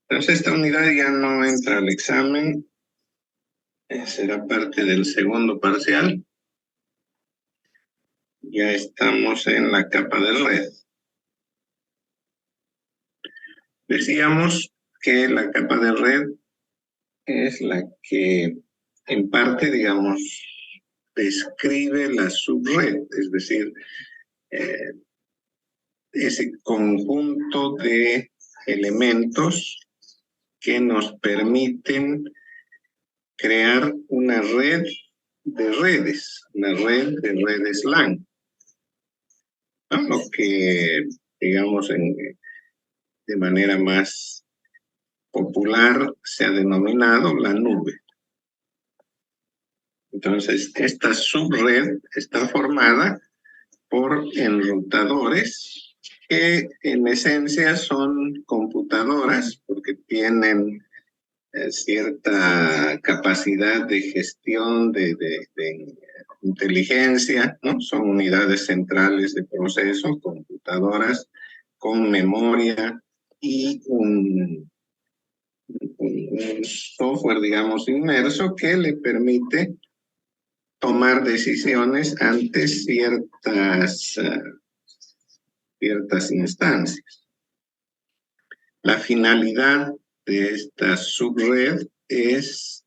Entonces esta unidad ya no entra al examen, será parte del segundo parcial. Ya estamos en la capa de red. Decíamos que la capa de red es la que en parte, digamos, describe la subred, es decir, ese conjunto de elementos que nos permiten crear una red de redes, una red de redes LAN, ¿no? Lo que, digamos, de manera más popular se ha denominado la nube. Entonces, esta subred está formada por enrutadores que en esencia son computadoras porque tienen cierta capacidad de gestión de inteligencia, ¿no? Son unidades centrales de proceso, computadoras con memoria y un software, digamos, inmerso que le permite tomar decisiones ante ciertas instancias. La finalidad de esta subred es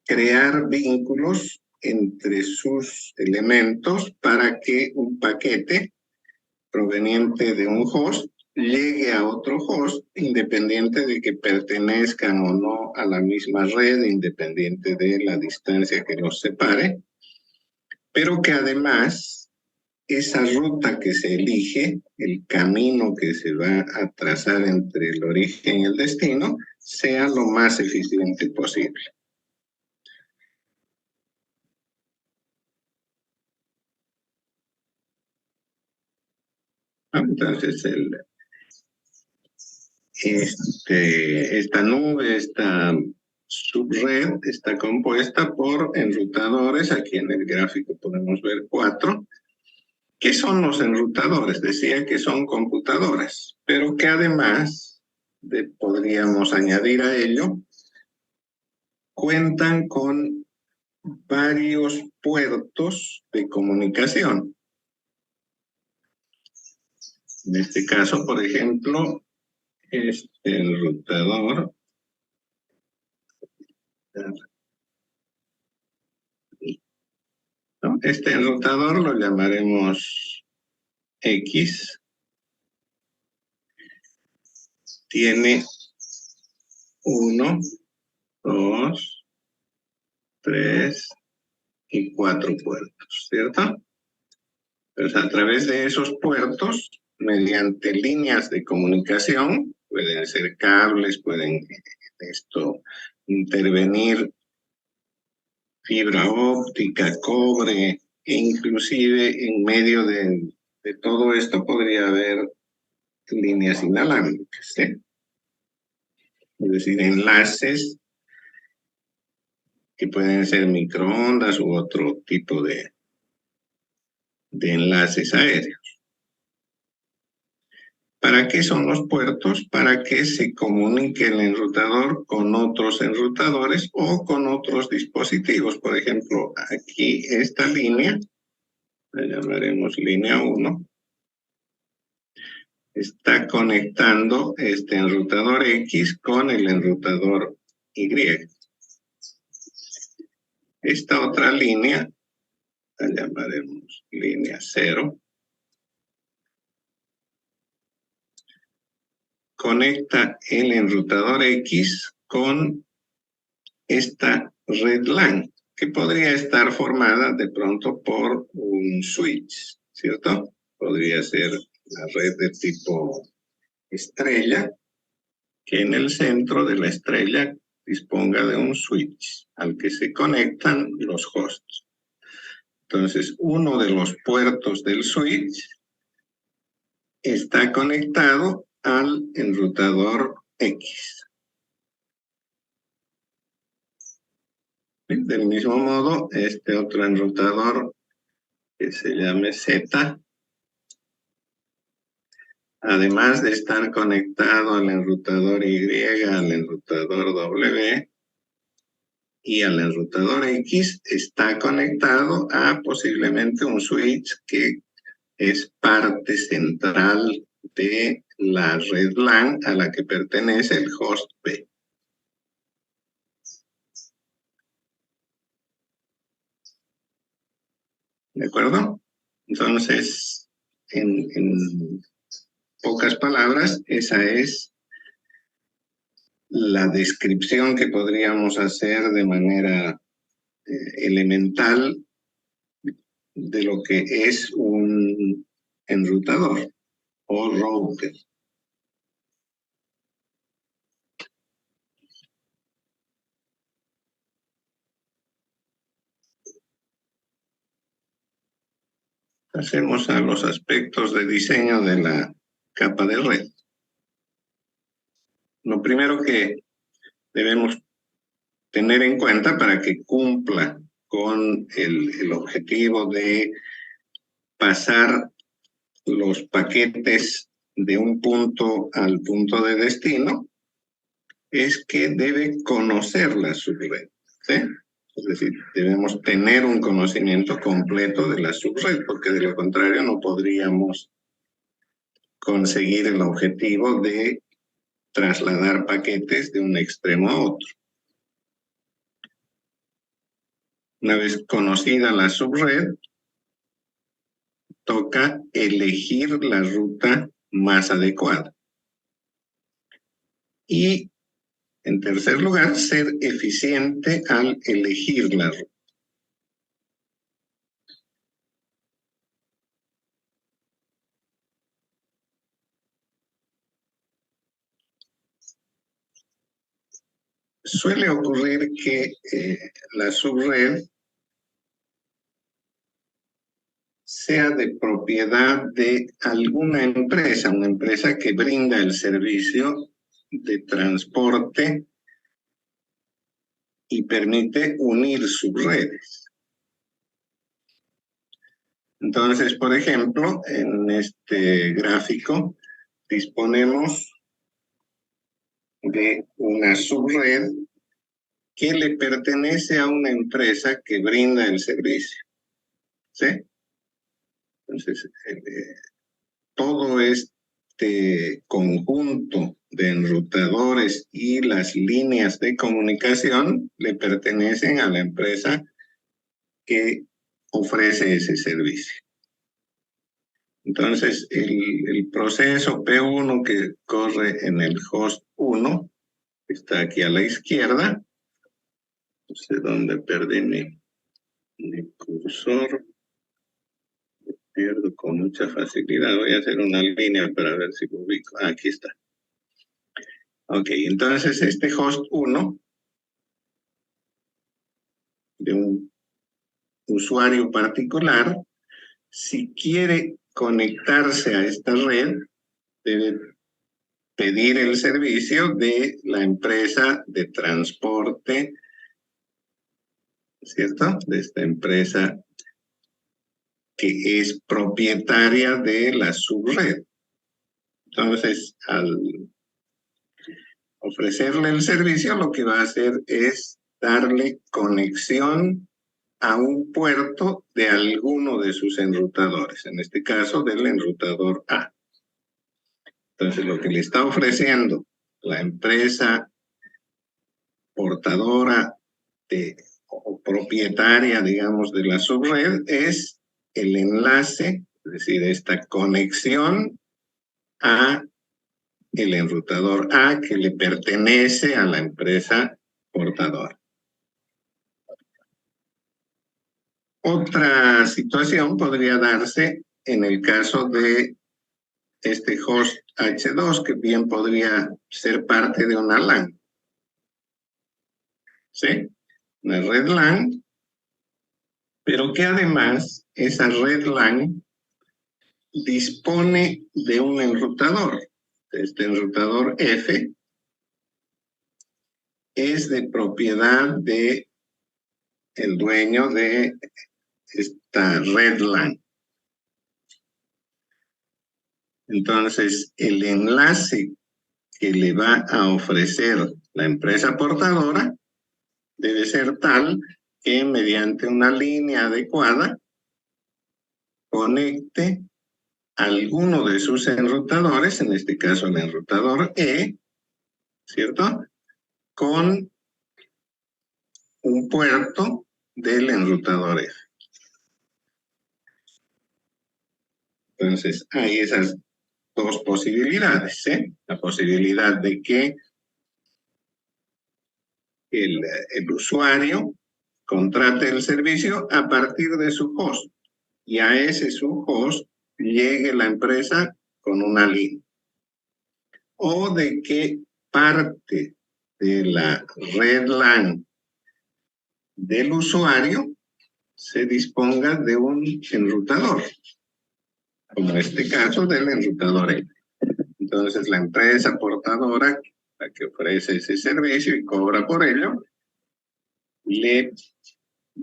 crear vínculos entre sus elementos para que un paquete proveniente de un host llegue a otro host independiente de que pertenezcan o no a la misma red, independiente de la distancia que los separe, pero que además esa ruta que se elige, el camino que se va a trazar entre el origen y el destino, sea lo más eficiente posible. Entonces, esta nube, esta subred está compuesta por enrutadores. Aquí en el gráfico podemos ver 4. ¿Qué son los enrutadores? Decía que son computadoras, pero que además podríamos añadir a ello, cuentan con varios puertos de comunicación. En este caso, por ejemplo, este enrutador ¿no? Este enrutador lo llamaremos X. Tiene 1, 2, 3 y 4 puertos, ¿cierto? Pues a través de esos puertos, mediante líneas de comunicación, pueden ser cables, pueden intervenir fibra óptica, cobre, e inclusive en medio de todo esto podría haber líneas inalámbricas, ¿sí? Es decir, enlaces que pueden ser microondas u otro tipo de enlaces aéreos. ¿Para qué son los puertos? Para que se comunique el enrutador con otros enrutadores o con otros dispositivos. Por ejemplo, aquí esta línea, la llamaremos línea 1, está conectando este enrutador X con el enrutador Y. Esta otra línea, la llamaremos línea 0, conecta el enrutador X con esta red LAN, que podría estar formada de pronto por un switch, ¿cierto? Podría ser la red de tipo estrella, que en el centro de la estrella disponga de un switch al que se conectan los hosts. Entonces, uno de los puertos del switch está conectado al enrutador X. Del mismo modo, este otro enrutador que se llame Z además de estar conectado al enrutador Y, al enrutador W y al enrutador X, está conectado a posiblemente un switch que es parte central de la red LAN a la que pertenece el host P. ¿De acuerdo? Entonces, en pocas palabras, esa es la descripción que podríamos hacer de manera elemental de lo que es un enrutador o router. Pasemos a los aspectos de diseño de la capa de red. Lo primero que debemos tener en cuenta para que cumpla con el objetivo de pasar los paquetes de un punto al punto de destino es que debe conocer la subred, ¿sí? Es decir, debemos tener un conocimiento completo de la subred, porque de lo contrario no podríamos conseguir el objetivo de trasladar paquetes de un extremo a otro. Una vez conocida la subred, toca elegir la ruta más adecuada. Y, en tercer lugar, ser eficiente al elegir la ruta. Suele ocurrir que la subred sea de propiedad de alguna empresa, una empresa que brinda el servicio de transporte y permite unir subredes. Entonces, por ejemplo, en este gráfico disponemos de una subred que le pertenece a una empresa que brinda el servicio, ¿sí? Entonces, todo este conjunto de enrutadores y las líneas de comunicación le pertenecen a la empresa que ofrece ese servicio. Entonces, el proceso P1 que corre en el host 1, que está aquí a la izquierda, no sé dónde perdí mi cursor, pierdo con mucha facilidad. Voy a hacer una línea para ver si lo ubico. Aquí está. Ok, entonces este host 1 de un usuario particular, si quiere conectarse a esta red, debe pedir el servicio de la empresa de transporte, ¿cierto? De esta empresa que es propietaria de la subred. Entonces, al ofrecerle el servicio, lo que va a hacer es darle conexión a un puerto de alguno de sus enrutadores, en este caso del enrutador A. Entonces, lo que le está ofreciendo la empresa portadora o propietaria, digamos, de la subred es el enlace, es decir, esta conexión a el enrutador A que le pertenece a la empresa portadora. Otra situación podría darse en el caso de este host H2, que bien podría ser parte de una LAN. ¿Sí? Una red LAN, pero que además esa red LAN dispone de un enrutador. Este enrutador F es de propiedad de el dueño de esta red LAN. Entonces, el enlace que le va a ofrecer la empresa portadora debe ser tal que mediante una línea adecuada conecte alguno de sus enrutadores, en este caso el enrutador E, ¿cierto?, con un puerto del enrutador F. Entonces, hay esas dos posibilidades, ¿eh? La posibilidad de que el usuario contrate el servicio a partir de su host y a ese su host llegue la empresa con una línea. O de que parte de la red LAN del usuario se disponga de un enrutador, como este caso del enrutador F. Entonces la empresa portadora, la que ofrece ese servicio y cobra por ello, le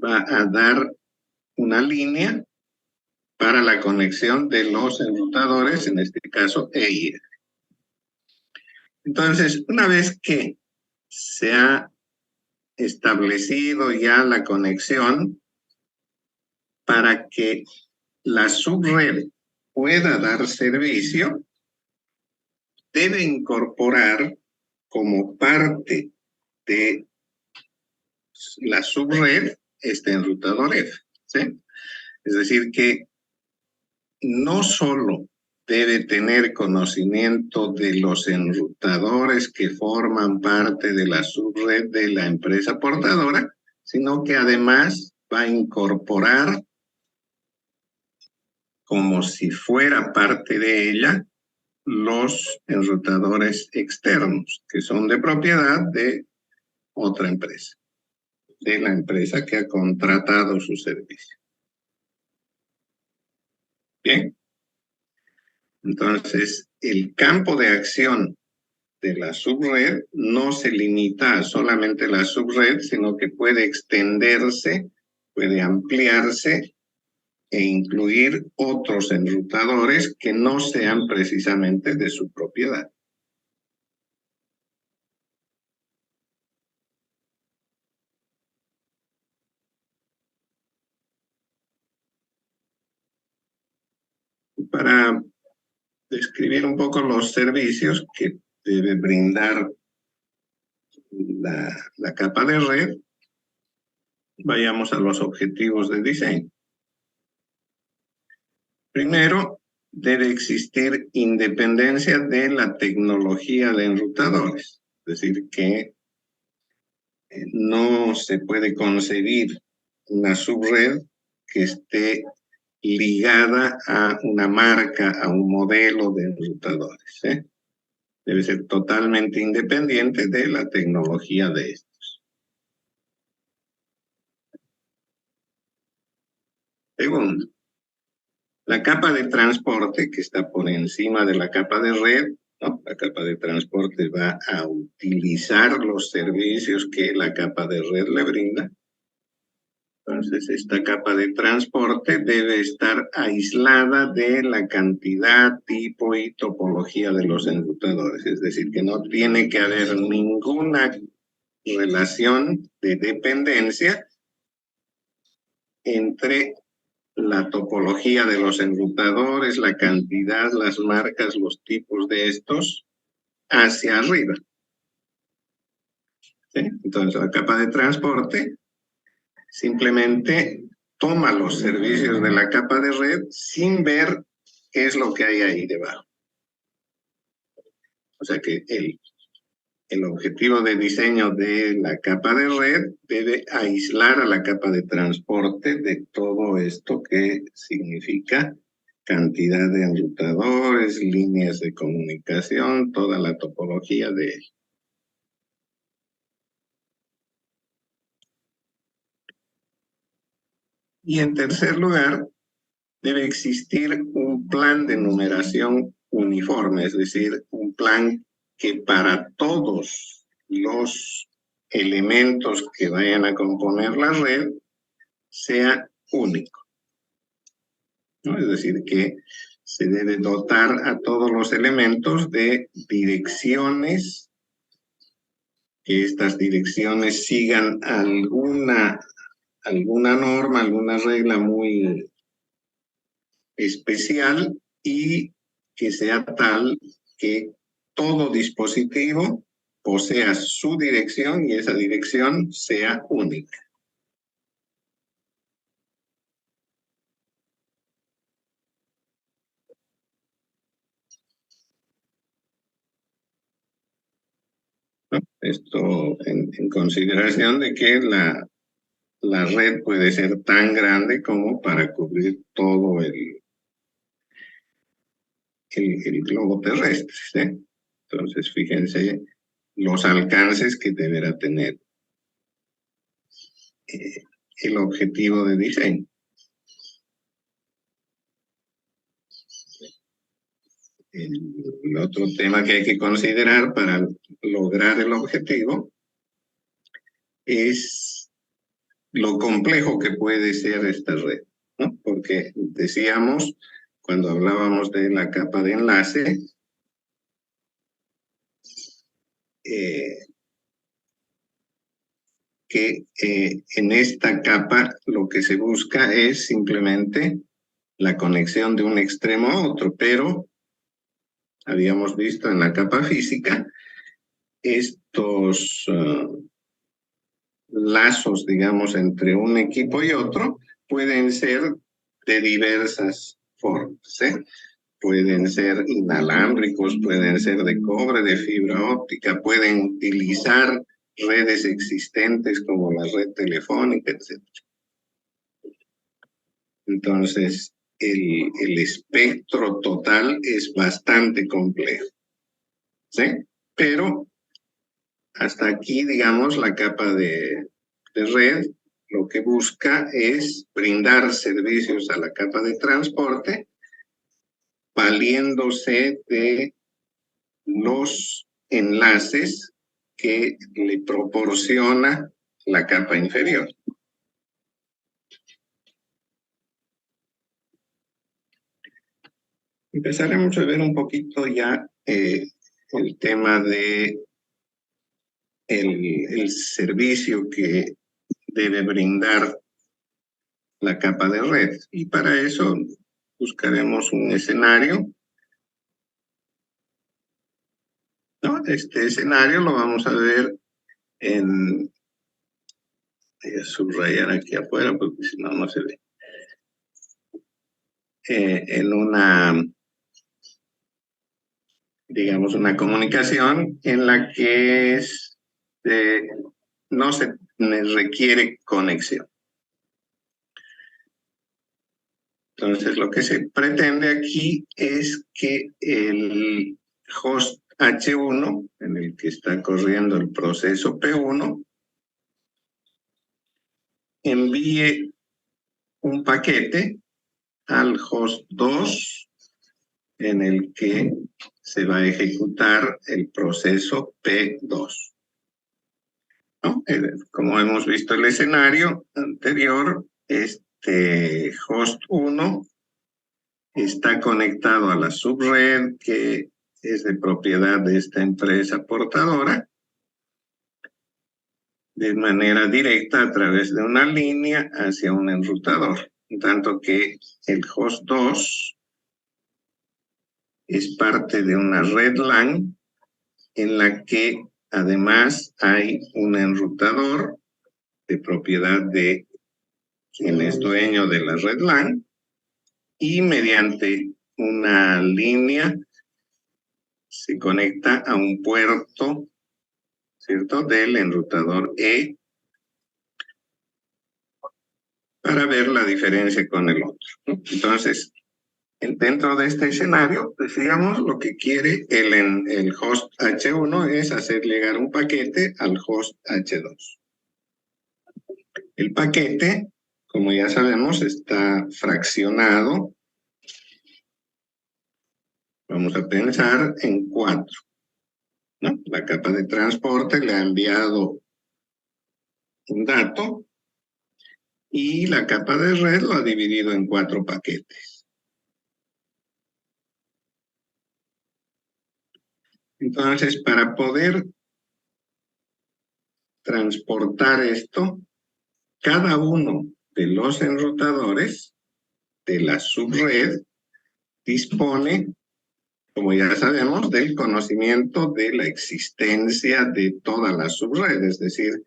va a dar una línea para la conexión de los enrutadores, en este caso E y F. Entonces, una vez que se ha establecido ya la conexión, para que la subred pueda dar servicio, debe incorporar como parte de la subred este enrutador F, ¿sí? Es decir, que no solo debe tener conocimiento de los enrutadores que forman parte de la subred de la empresa portadora, sino que además va a incorporar como si fuera parte de ella los enrutadores externos, que son de propiedad de otra empresa, de la empresa que ha contratado su servicio. Bien. Entonces, el campo de acción de la subred no se limita a solamente la subred, sino que puede extenderse, puede ampliarse e incluir otros enrutadores que no sean precisamente de su propiedad. Para describir un poco los servicios que debe brindar la capa de red, vayamos a los objetivos de diseño. Primero, debe existir independencia de la tecnología de enrutadores, es decir, que no se puede concebir una subred que esté ligada a una marca, a un modelo de enrutadores, ¿eh? Debe ser totalmente independiente de la tecnología de estos. Segundo, la capa de transporte que está por encima de la capa de red, ¿no? La capa de transporte va a utilizar los servicios que la capa de red le brinda. Entonces, esta capa de transporte debe estar aislada de la cantidad, tipo y topología de los enrutadores. Es decir, que no tiene que haber ninguna relación de dependencia entre la topología de los enrutadores, la cantidad, las marcas, los tipos de estos, hacia arriba. ¿Sí? Entonces, la capa de transporte simplemente toma los servicios de la capa de red sin ver qué es lo que hay ahí debajo. O sea que el objetivo de diseño de la capa de red debe aislar a la capa de transporte de todo esto que significa cantidad de enrutadores, líneas de comunicación, toda la topología de él. Y en tercer lugar, debe existir un plan de numeración uniforme, es decir, un plan que para todos los elementos que vayan a componer la red sea único, ¿no? Es decir, que se debe dotar a todos los elementos de direcciones, que estas direcciones sigan alguna norma, alguna regla muy especial y que sea tal que todo dispositivo posea su dirección y esa dirección sea única. ¿No? Esto en consideración de que la red puede ser tan grande como para cubrir todo el globo terrestre, ¿sí? Entonces, fíjense los alcances que deberá tener el objetivo de diseño. El otro tema que hay que considerar para lograr el objetivo es lo complejo que puede ser esta red, ¿no? Porque decíamos, cuando hablábamos de la capa de enlace, que en esta capa lo que se busca es simplemente la conexión de un extremo a otro, pero habíamos visto en la capa física estos lazos, digamos, entre un equipo y otro pueden ser de diversas formas, ¿eh? Pueden ser inalámbricos, pueden ser de cobre, de fibra óptica, pueden utilizar redes existentes como la red telefónica, etc. Entonces, el espectro total es bastante complejo, ¿sí? Pero hasta aquí, digamos, la capa de red lo que busca es brindar servicios a la capa de transporte valiéndose de los enlaces que le proporciona la capa inferior. Empezaremos a ver un poquito ya el tema de el servicio que debe brindar la capa de red. Y para eso buscaremos un escenario, ¿no? Este escenario lo vamos a ver en... Voy a subrayar aquí afuera porque si no, no se ve. En una, digamos, una comunicación en la que no se requiere conexión. Entonces, lo que se pretende aquí es que el host H1, en el que está corriendo el proceso P1, envíe un paquete al host 2, en el que se va a ejecutar el proceso P2. ¿No? Como hemos visto el escenario anterior, este host 1 está conectado a la subred que es de propiedad de esta empresa portadora de manera directa a través de una línea hacia un enrutador, en tanto que el host 2 es parte de una red LAN en la que además hay un enrutador de propiedad de quien es dueño de la red LAN y mediante una línea se conecta a un puerto, ¿cierto?, del enrutador E para ver la diferencia con el otro, ¿no? Entonces, dentro de este escenario, decíamos, lo que quiere el host H1 es hacer llegar un paquete al host H2. El paquete, como ya sabemos, está fraccionado. Vamos a pensar en 4, ¿no? La capa de transporte le ha enviado un dato y la capa de red lo ha dividido en 4 paquetes. Entonces, para poder transportar esto, cada uno de los enrutadores de la subred dispone, como ya sabemos, del conocimiento de la existencia de toda la subred, es decir,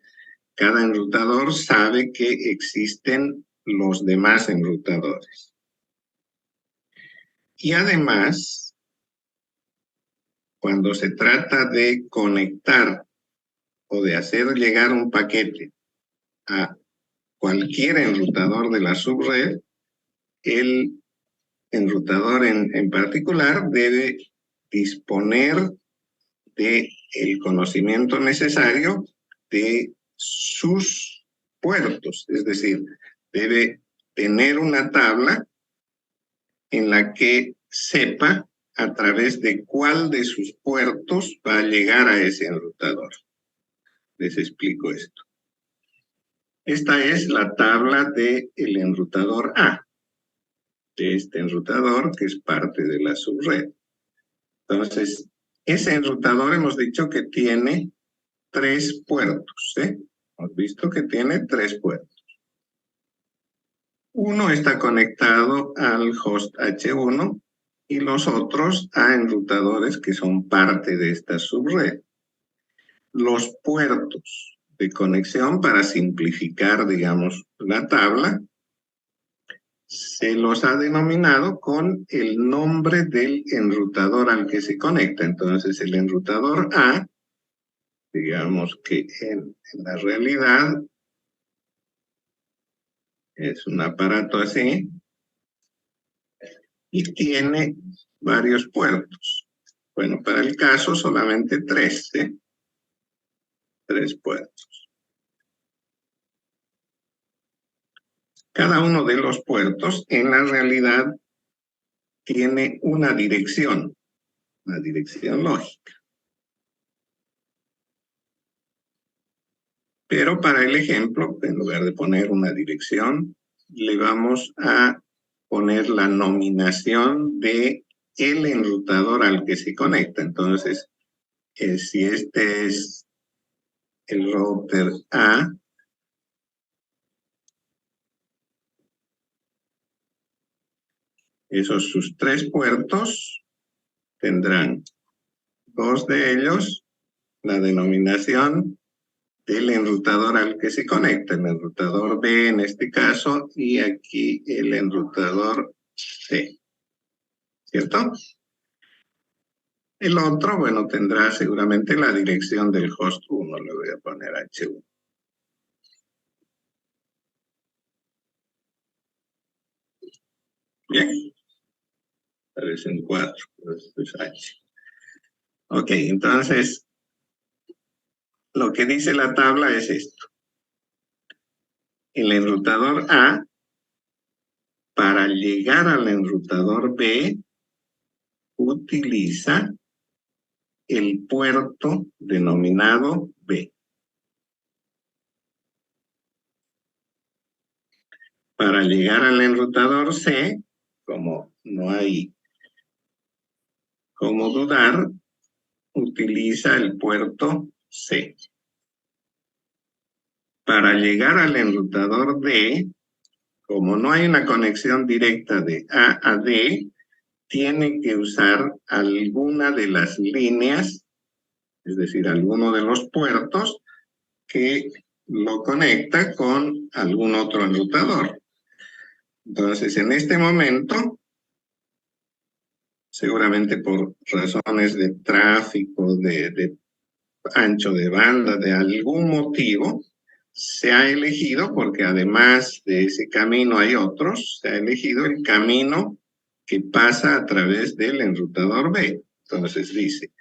cada enrutador sabe que existen los demás enrutadores. Y además, cuando se trata de conectar o de hacer llegar un paquete a cualquier enrutador de la subred, el enrutador en particular debe disponer de el conocimiento necesario de sus puertos, es decir, debe tener una tabla en la que sepa a través de cuál de sus puertos va a llegar a ese enrutador. Les explico esto. Esta es la tabla del enrutador A, de este enrutador que es parte de la subred. Entonces, ese enrutador hemos dicho que tiene 3 puertos, ¿eh? Hemos visto que tiene 3 puertos. Uno está conectado al host H1 y los otros a enrutadores que son parte de esta subred. Los puertos de conexión, para simplificar, digamos, la tabla, se los ha denominado con el nombre del enrutador al que se conecta. Entonces, el enrutador A, digamos que en la realidad es un aparato así y tiene varios puertos. Bueno, para el caso solamente 3, ¿eh? 3 puertos. Cada uno de los puertos en la realidad tiene una dirección lógica. Pero para el ejemplo, en lugar de poner una dirección, le vamos a poner la nominación de el enrutador al que se conecta. Entonces, si este es el router A, esos sus 3 puertos tendrán 2 de ellos la denominación del enrutador al que se conecta, el enrutador B en este caso, y aquí el enrutador C, ¿cierto? El otro, bueno, tendrá seguramente la dirección del host 1, le voy a poner H1. Bien, parecen 4, pero esto es H. Ok, entonces, lo que dice la tabla es esto. El enrutador A, para llegar al enrutador B, utiliza el puerto denominado B. Para llegar al enrutador C, como no hay cómo dudar, utiliza el puerto C. Para llegar al enrutador D, como no hay una conexión directa de A a D, tiene que usar alguna de las líneas, es decir, alguno de los puertos que lo conecta con algún otro enrutador. Entonces, en este momento, seguramente por razones de tráfico, de ancho de banda, de algún motivo, se ha elegido, porque además de ese camino hay otros, se ha elegido el camino que pasa a través del enrutador B. Entonces dice,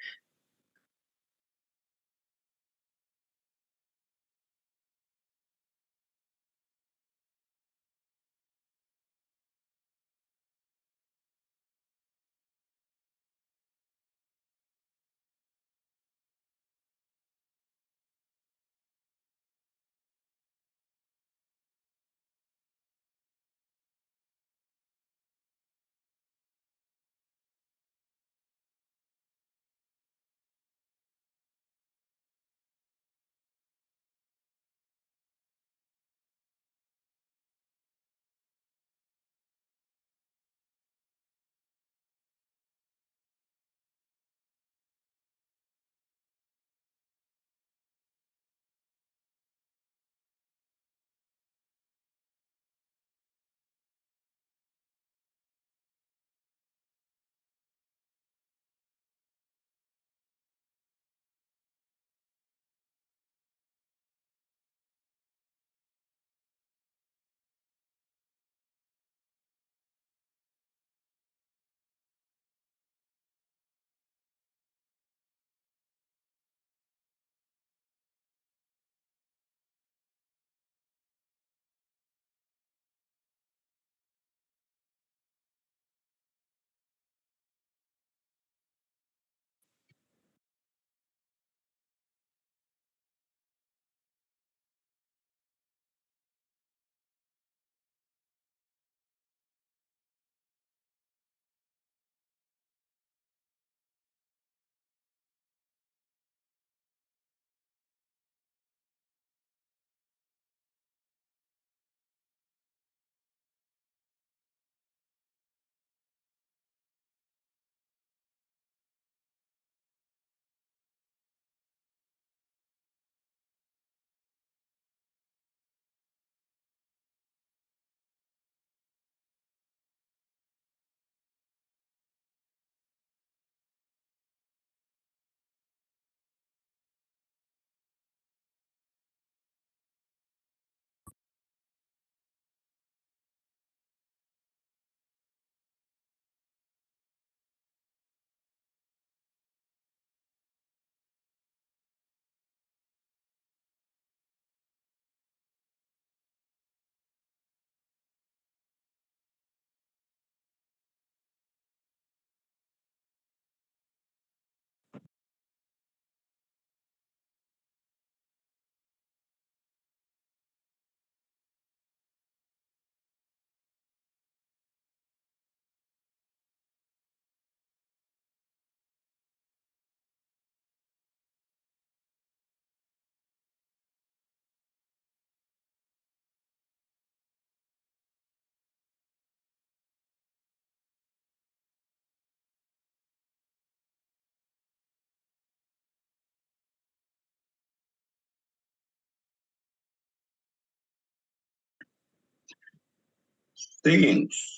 Seguimos.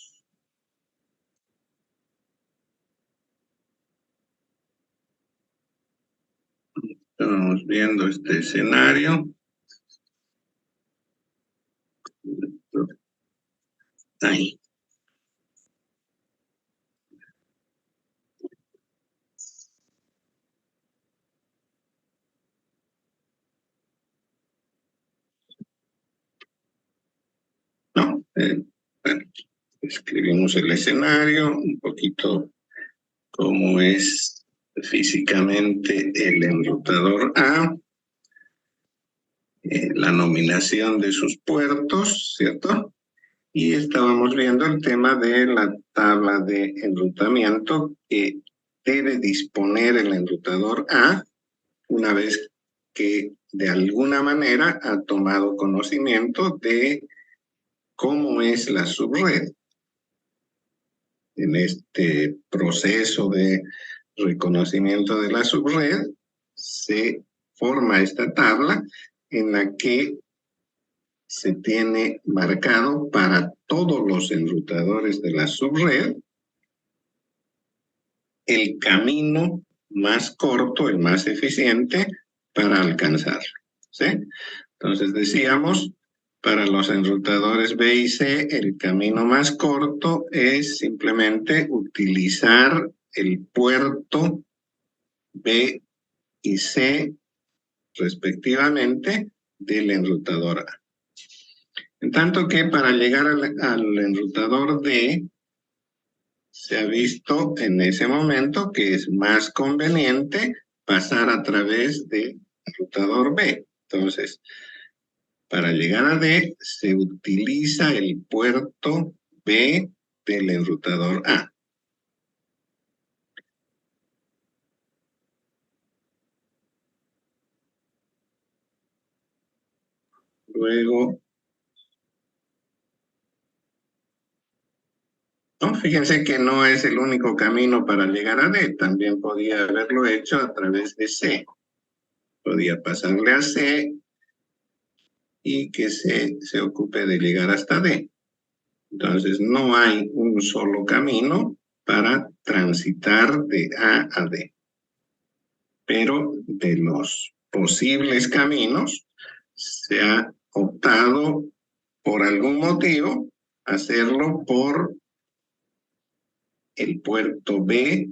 Estamos viendo este escenario. Ahí. ¿No? Bueno, escribimos el escenario, un poquito cómo es físicamente el enrutador A, la nominación de sus puertos, ¿cierto? Y estábamos viendo el tema de la tabla de enrutamiento que debe disponer el enrutador A una vez que de alguna manera ha tomado conocimiento de cómo es la subred. En este proceso de reconocimiento de la subred se forma esta tabla en la que se tiene marcado para todos los enrutadores de la subred el camino más corto, el más eficiente para alcanzarlo, ¿sí? Entonces decíamos, para los enrutadores B y C, el camino más corto es simplemente utilizar el puerto B y C, respectivamente, del enrutador A. En tanto que para llegar al enrutador D, se ha visto en ese momento que es más conveniente pasar a través del enrutador B. Entonces, para llegar a D, se utiliza el puerto B del enrutador A. Luego, no, fíjense que no es el único camino para llegar a D. También podía haberlo hecho a través de C. Podía pasarle a C y que C se ocupe de llegar hasta D. Entonces, no hay un solo camino para transitar de A a D. Pero de los posibles caminos, se ha optado por algún motivo hacerlo por el puerto B,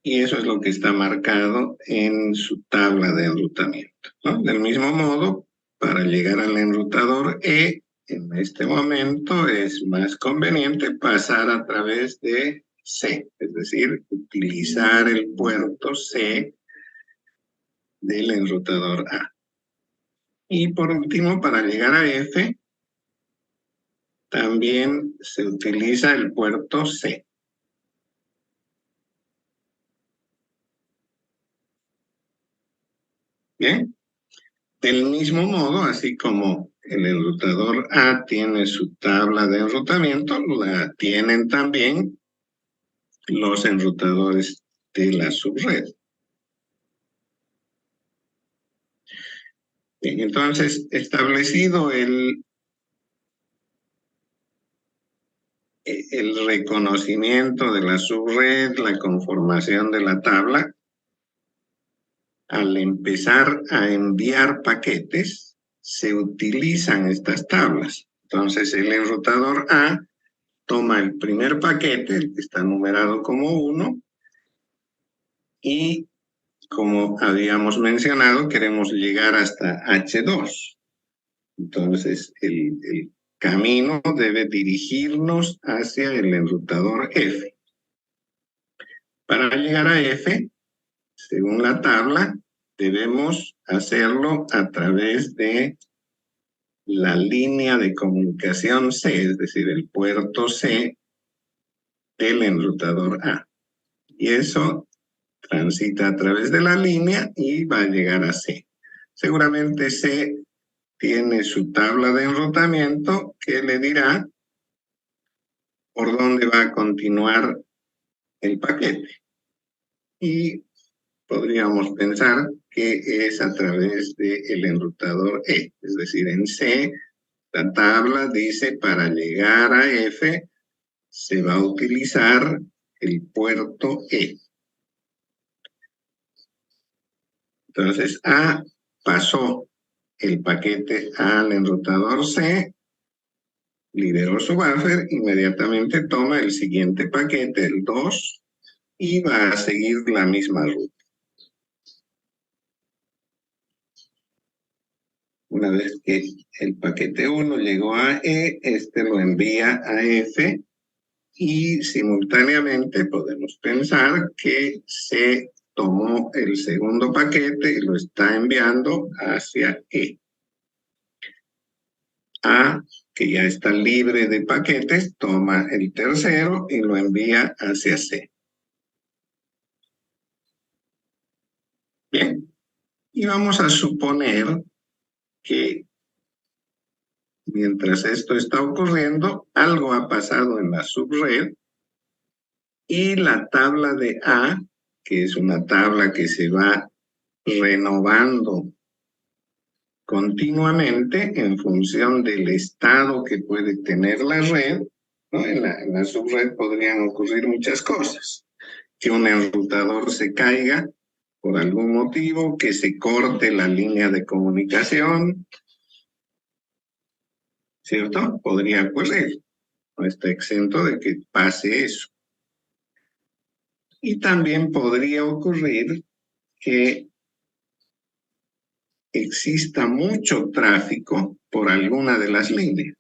y eso es lo que está marcado en su tabla de enrutamiento, ¿no? Del mismo modo, para llegar al enrutador E, en este momento es más conveniente pasar a través de C, es decir, utilizar el puerto C del enrutador A. Y por último, para llegar a F, también se utiliza el puerto C. Bien, del mismo modo, así como el enrutador A tiene su tabla de enrutamiento, la tienen también los enrutadores de la subred. Bien, entonces, establecido el reconocimiento de la subred, la conformación de la tabla, al empezar a enviar paquetes, se utilizan estas tablas. Entonces, el enrutador A toma el primer paquete, el que está numerado como 1, y como habíamos mencionado, queremos llegar hasta H2. Entonces, el camino debe dirigirnos hacia el enrutador F. Para llegar a F, según la tabla, debemos hacerlo a través de la línea de comunicación C, es decir, el puerto C del enrutador A. Y eso transita a través de la línea y va a llegar a C. Seguramente C tiene su tabla de enrutamiento que le dirá por dónde va a continuar el paquete. Y podríamos pensar que es a través del enrutador E, es decir, en C La tabla dice para llegar a F se va a utilizar el puerto E. Entonces A pasó el paquete al enrutador C, liberó su buffer, inmediatamente toma el siguiente paquete, el 2, y va a seguir la misma ruta. Una vez que el paquete 1 llegó a E, este lo envía a F y simultáneamente podemos pensar que se tomó el segundo paquete y lo está enviando hacia E. A, que ya está libre de paquetes, toma el tercero y lo envía hacia C. Bien, y vamos a suponer que mientras esto está ocurriendo, algo ha pasado en la subred y la tabla de A, que es una tabla que se va renovando continuamente en función del estado que puede tener la red, ¿no? En la subred podrían ocurrir muchas cosas. Que un enrutador se caiga por algún motivo, que se corte la línea de comunicación, ¿cierto? Podría ocurrir. No está exento de que pase eso. Y también podría ocurrir que exista mucho tráfico por alguna de las líneas.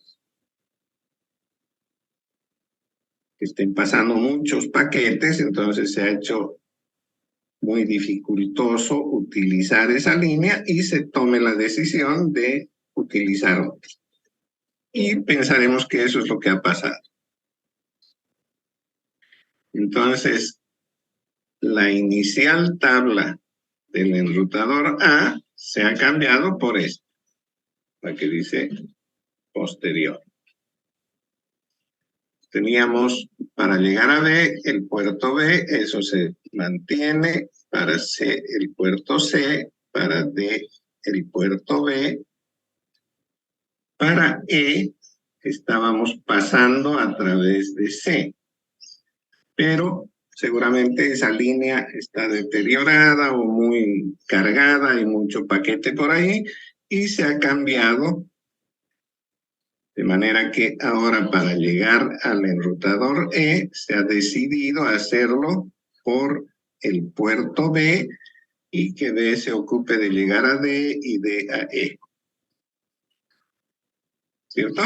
Que estén pasando muchos paquetes, entonces se ha hecho muy dificultoso utilizar esa línea y se tome la decisión de utilizar otra. Y pensaremos que eso es lo que ha pasado. Entonces, la inicial tabla del enrutador A se ha cambiado por esta, la que dice posterior. Teníamos para llegar a B el puerto B, eso se mantiene, para C el puerto C, para D el puerto B, para E estábamos pasando a través de C, pero seguramente esa línea está deteriorada o muy cargada, hay mucho paquete por ahí y se ha cambiado. De manera que ahora para llegar al enrutador E se ha decidido hacerlo por el puerto B y que B se ocupe de llegar a D y D a E. ¿Cierto?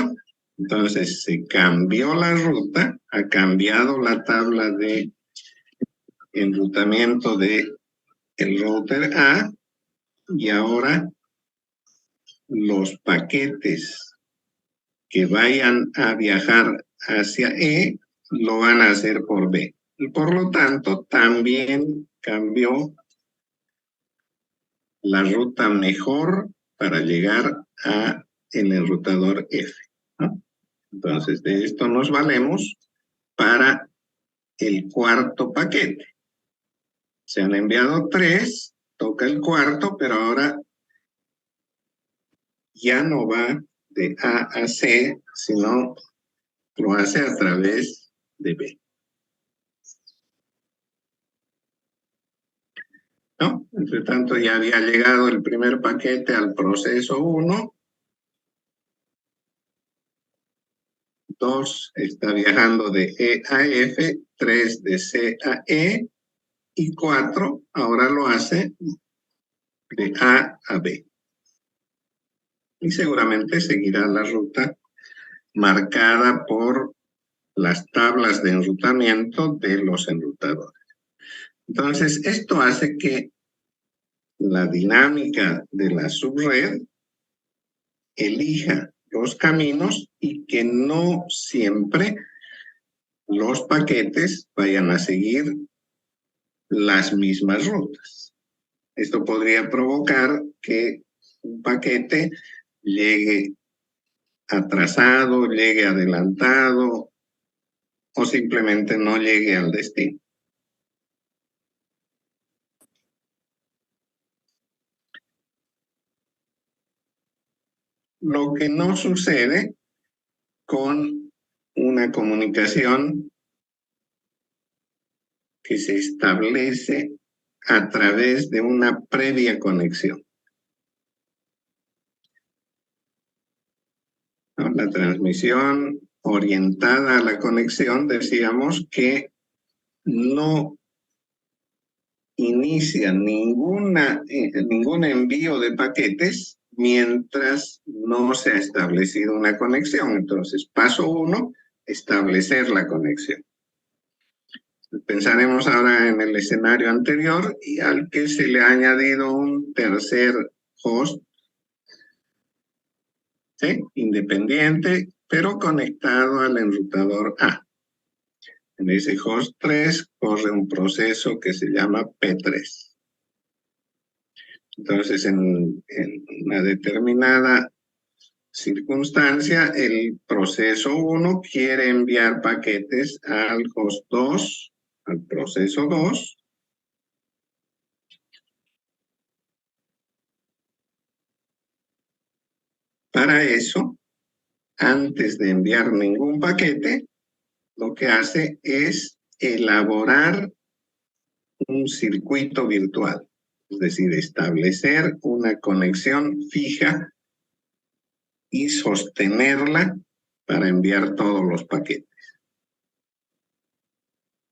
Entonces se cambió la ruta, ha cambiado la tabla de enrutamiento de el router A y ahora los paquetes que vayan a viajar hacia E lo van a hacer por B. Y por lo tanto, también cambió la ruta mejor para llegar a el enrutador F, ¿no? Entonces, de esto nos valemos para el cuarto paquete. Se han enviado 3, toca el cuarto, pero ahora ya no va de A a C, sino lo hace a través de B. ¿No? Entre tanto, ya había llegado el primer paquete al proceso 1. 2 está viajando de E a F, 3 de C a E, y 4 ahora lo hace de A a B. Y seguramente seguirá la ruta marcada por las tablas de enrutamiento de los enrutadores. Entonces, esto hace que la dinámica de la subred elija los caminos y que no siempre los paquetes vayan a seguir las mismas rutas. Esto podría provocar que un paquete llegue atrasado, llegue adelantado o simplemente no llegue al destino. lo que no sucede con una comunicación que se establece a través de una previa conexión, ¿no? La transmisión orientada a la conexión, decíamos que no inicia ningún envío de paquetes mientras no se ha establecido una conexión. Entonces, paso 1, establecer la conexión. Pensaremos ahora en el escenario anterior y al que se le ha añadido un tercer host, ¿sí? Independiente, pero conectado al enrutador A. En ese host 3 corre un proceso que se llama P3. Entonces, en una determinada circunstancia, el proceso 1 quiere enviar paquetes al host 2, al proceso 2. Para eso, antes de enviar ningún paquete, lo que hace es elaborar un circuito virtual, es decir, establecer una conexión fija y sostenerla para enviar todos los paquetes.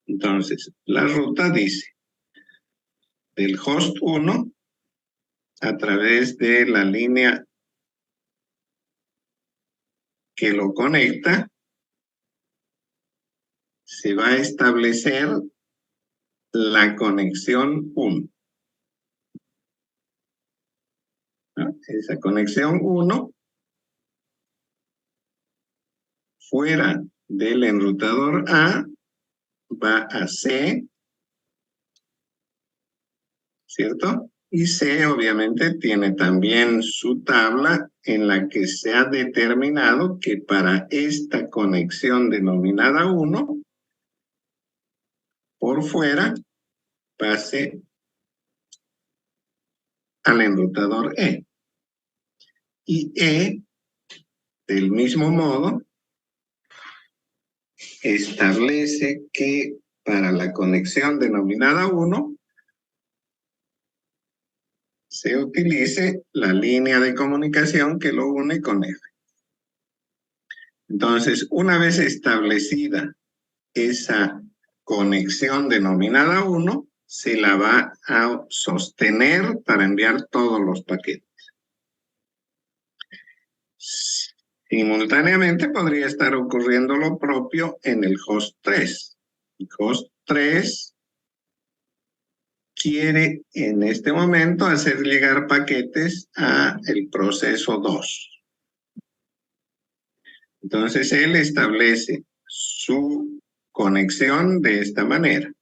Entonces, la ruta dice, del host 1, a través de la línea que lo conecta, se va a establecer la conexión 1. ¿No? Esa conexión 1, fuera del enrutador A, va a C, ¿cierto? Y C obviamente tiene también su tabla en la que se ha determinado que para esta conexión denominada 1, por fuera, pase al enrutador E. Y E, del mismo modo, establece que para la conexión denominada 1, se utilice la línea de comunicación que lo une con F. Entonces, una vez establecida esa conexión denominada 1, se la va a sostener para enviar todos los paquetes. Simultáneamente podría estar ocurriendo lo propio en el host 3. El host 3 quiere en este momento hacer llegar paquetes a el proceso 2. Entonces él establece su conexión de esta manera.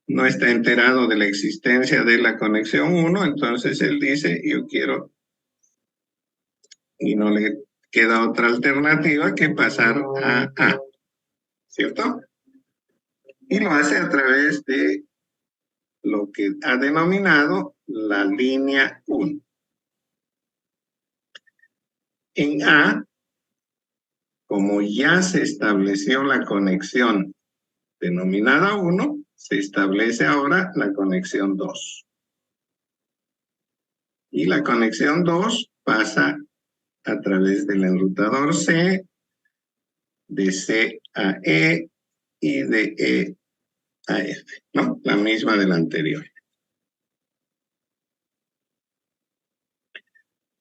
No está enterado de la existencia de la conexión 1, entonces él dice, yo quiero, y no le queda otra alternativa que pasar a A, ¿cierto? Y lo hace a través de lo que ha denominado la línea 1. En A, como ya se estableció la conexión denominada 1, se establece ahora la conexión 2. Y la conexión 2 pasa a través del enrutador C, de C a E y de E a F, ¿no? La misma de la anterior.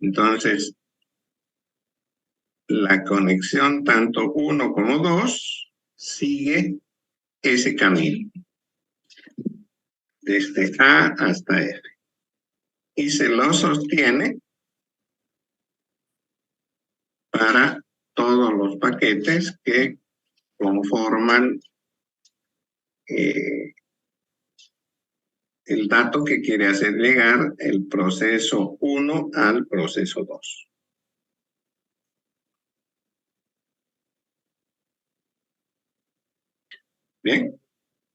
Entonces, la conexión tanto 1 como 2 sigue ese camino, desde A hasta F. Y se lo sostiene para todos los paquetes que conforman el dato que quiere hacer llegar el proceso 1 al proceso 2. Bien,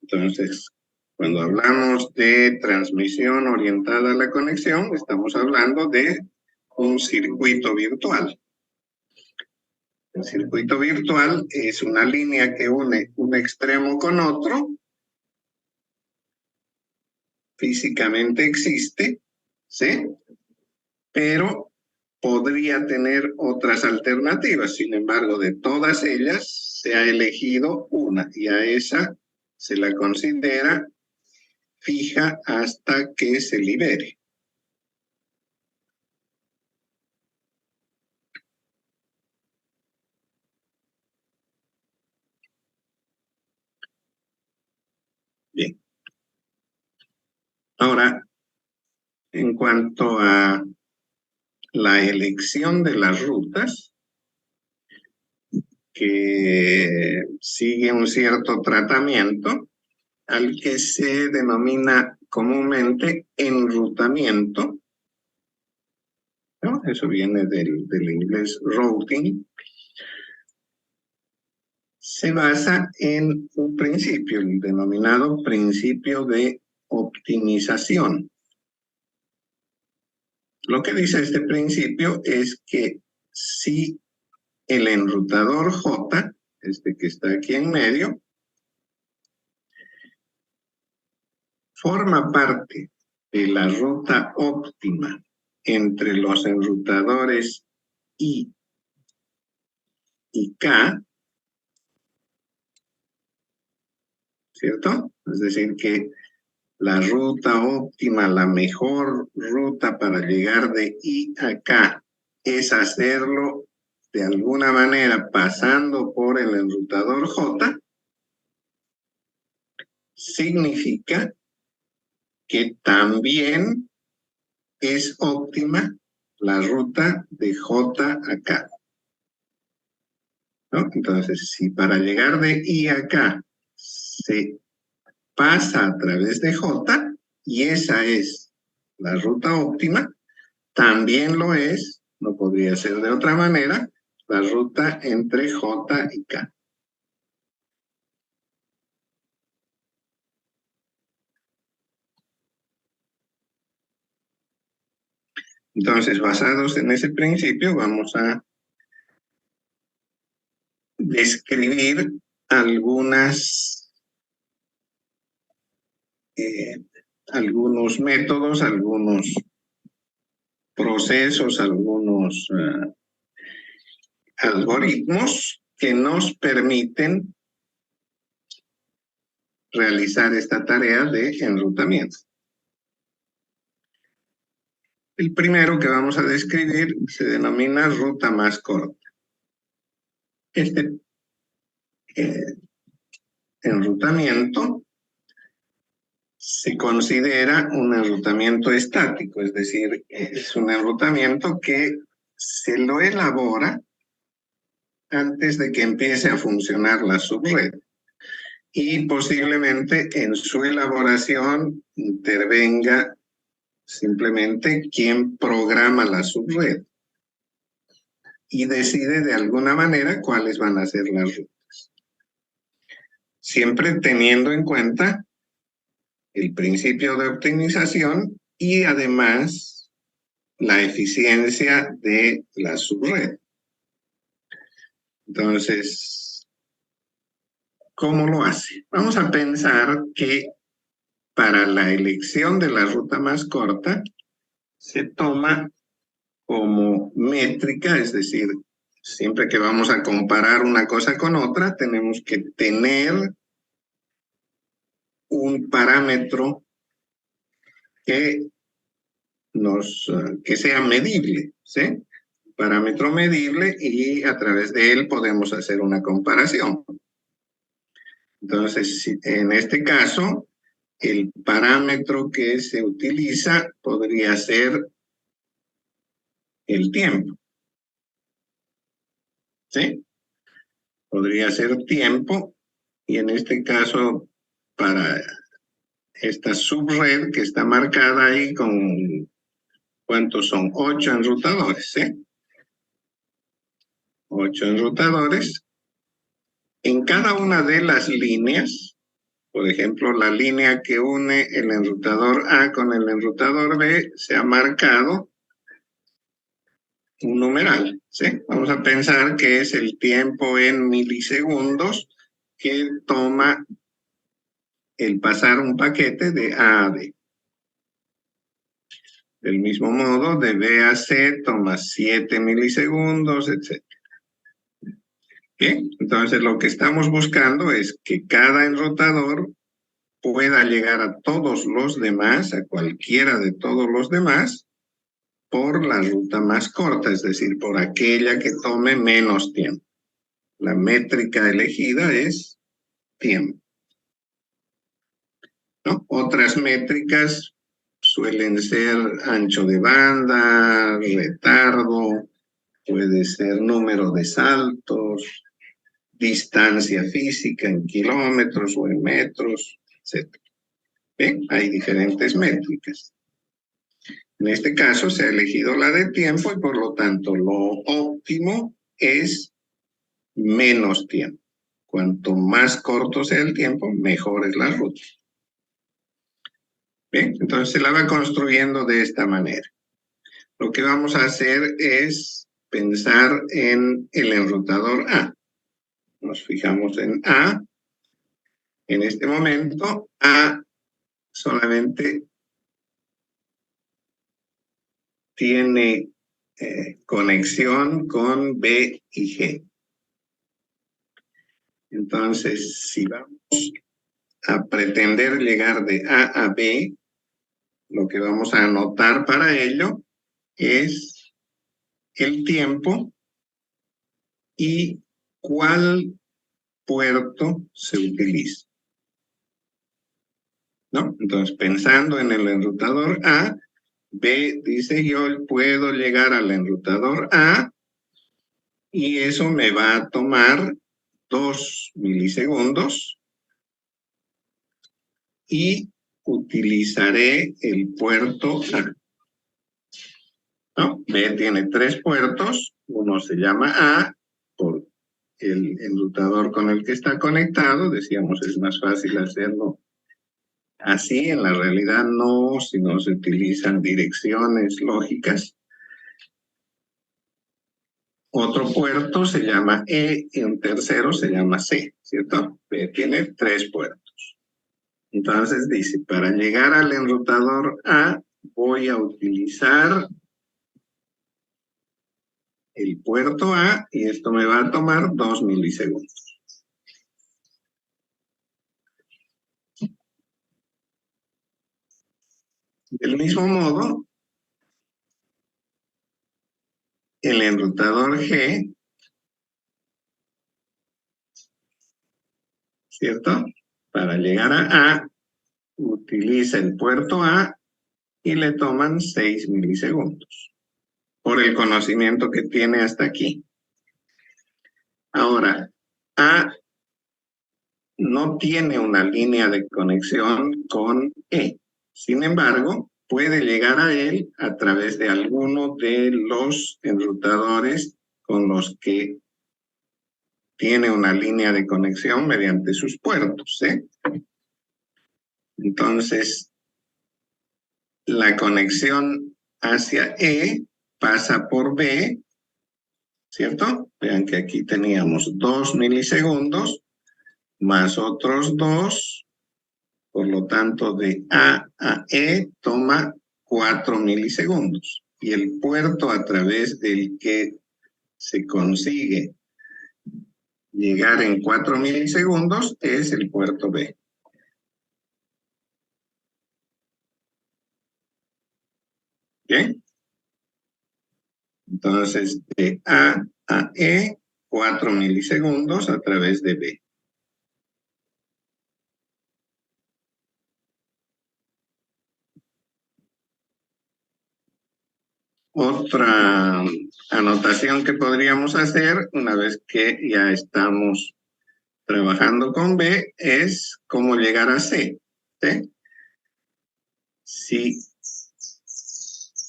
entonces, cuando hablamos de transmisión orientada a la conexión, estamos hablando de un circuito virtual. El circuito virtual es una línea que une un extremo con otro. Físicamente existe, ¿sí? Pero podría tener otras alternativas. Sin embargo, de todas ellas se ha elegido una y a esa se la considera fija hasta que se libere. Bien. Ahora, en cuanto a la elección de las rutas, que sigue un cierto tratamiento, al que se denomina comúnmente enrutamiento, ¿no? Eso viene del inglés routing. Se basa en un principio, el denominado principio de optimización. Lo que dice este principio es que si el enrutador J, este que está aquí en medio, forma parte de la ruta óptima entre los enrutadores I y K, ¿cierto? Es decir, que la ruta óptima, la mejor ruta para llegar de I a K es hacerlo de alguna manera pasando por el enrutador J, significa que también es óptima la ruta de J a K, ¿no? Entonces, si para llegar de I a K se pasa a través de J, y esa es la ruta óptima, también lo es, no podría ser de otra manera, la ruta entre J y K. Entonces, basados en ese principio, vamos a describir algunos métodos, algunos procesos, algunos algoritmos que nos permiten realizar esta tarea de enrutamiento. El primero que vamos a describir se denomina ruta más corta. Este enrutamiento se considera un enrutamiento estático, es decir, es un enrutamiento que se lo elabora antes de que empiece a funcionar la subred. Y posiblemente en su elaboración intervenga simplemente quien programa la subred y decide de alguna manera cuáles van a ser las rutas. Siempre teniendo en cuenta el principio de optimización y además la eficiencia de la subred. Entonces, ¿cómo lo hace? Vamos a pensar que para la elección de la ruta más corta se toma como métrica, es decir, siempre que vamos a comparar una cosa con otra, tenemos que tener un parámetro que sea medible, ¿sí? Parámetro medible y a través de él podemos hacer una comparación. Entonces, en este caso, el parámetro que se utiliza podría ser el tiempo, ¿sí? Podría ser tiempo y en este caso, para esta subred que está marcada ahí con, ¿cuántos son? 8 enrutadores, ¿sí? 8 enrutadores. En cada una de las líneas, por ejemplo, la línea que une el enrutador A con el enrutador B se ha marcado un numeral, ¿sí? Vamos a pensar que es el tiempo en milisegundos que toma el pasar un paquete de A a B. Del mismo modo, de B a C toma 7 milisegundos, etc. Bien, entonces lo que estamos buscando es que cada enrutador pueda llegar a todos los demás, a cualquiera de todos los demás, por la ruta más corta, es decir, por aquella que tome menos tiempo. La métrica elegida es tiempo, ¿no? Otras métricas suelen ser ancho de banda, retardo, puede ser número de saltos, distancia física en kilómetros o en metros, etc. Bien, hay diferentes métricas. En este caso se ha elegido la de tiempo y por lo tanto lo óptimo es menos tiempo. Cuanto más corto sea el tiempo, mejor es la ruta. Bien, entonces se la va construyendo de esta manera. Lo que vamos a hacer es pensar en el enrutador A. Nos fijamos en A. En este momento, A solamente tiene conexión con B y G. Entonces, si vamos a pretender llegar de A a B, lo que vamos a anotar para ello es el tiempo y cuál puerto se utiliza, ¿no? Entonces, pensando en el enrutador A, B dice yo puedo llegar al enrutador A y eso me va a tomar 2 milisegundos y utilizaré el puerto A, ¿no? B tiene 3 puertos, uno se llama A por el enrutador con el que está conectado, decíamos es más fácil hacerlo así, en la realidad no, si no se utilizan direcciones lógicas. Otro puerto se llama E y un tercero se llama C, ¿cierto? B tiene 3 puertos. Entonces dice, para llegar al enrutador A voy a utilizar el puerto A y esto me va a tomar 2 milisegundos. Del mismo modo, el enrutador G, ¿cierto? Para llegar a A, utiliza el puerto A y le toman 6 milisegundos por el conocimiento que tiene hasta aquí. Ahora, A no tiene una línea de conexión con E. Sin embargo, puede llegar a él a través de alguno de los enrutadores con los que tiene una línea de conexión mediante sus puertos, ¿eh? Entonces, la conexión hacia E pasa por B, ¿cierto? Vean que aquí teníamos 2 milisegundos más otros 2, por lo tanto de A a E toma 4 milisegundos. Y el puerto a través del que se consigue llegar en 4 milisegundos es el puerto B. ¿Bien? Entonces, de A a E, 4 milisegundos a través de B. Otra anotación que podríamos hacer una vez que ya estamos trabajando con B es cómo llegar a C. ¿Sí? Si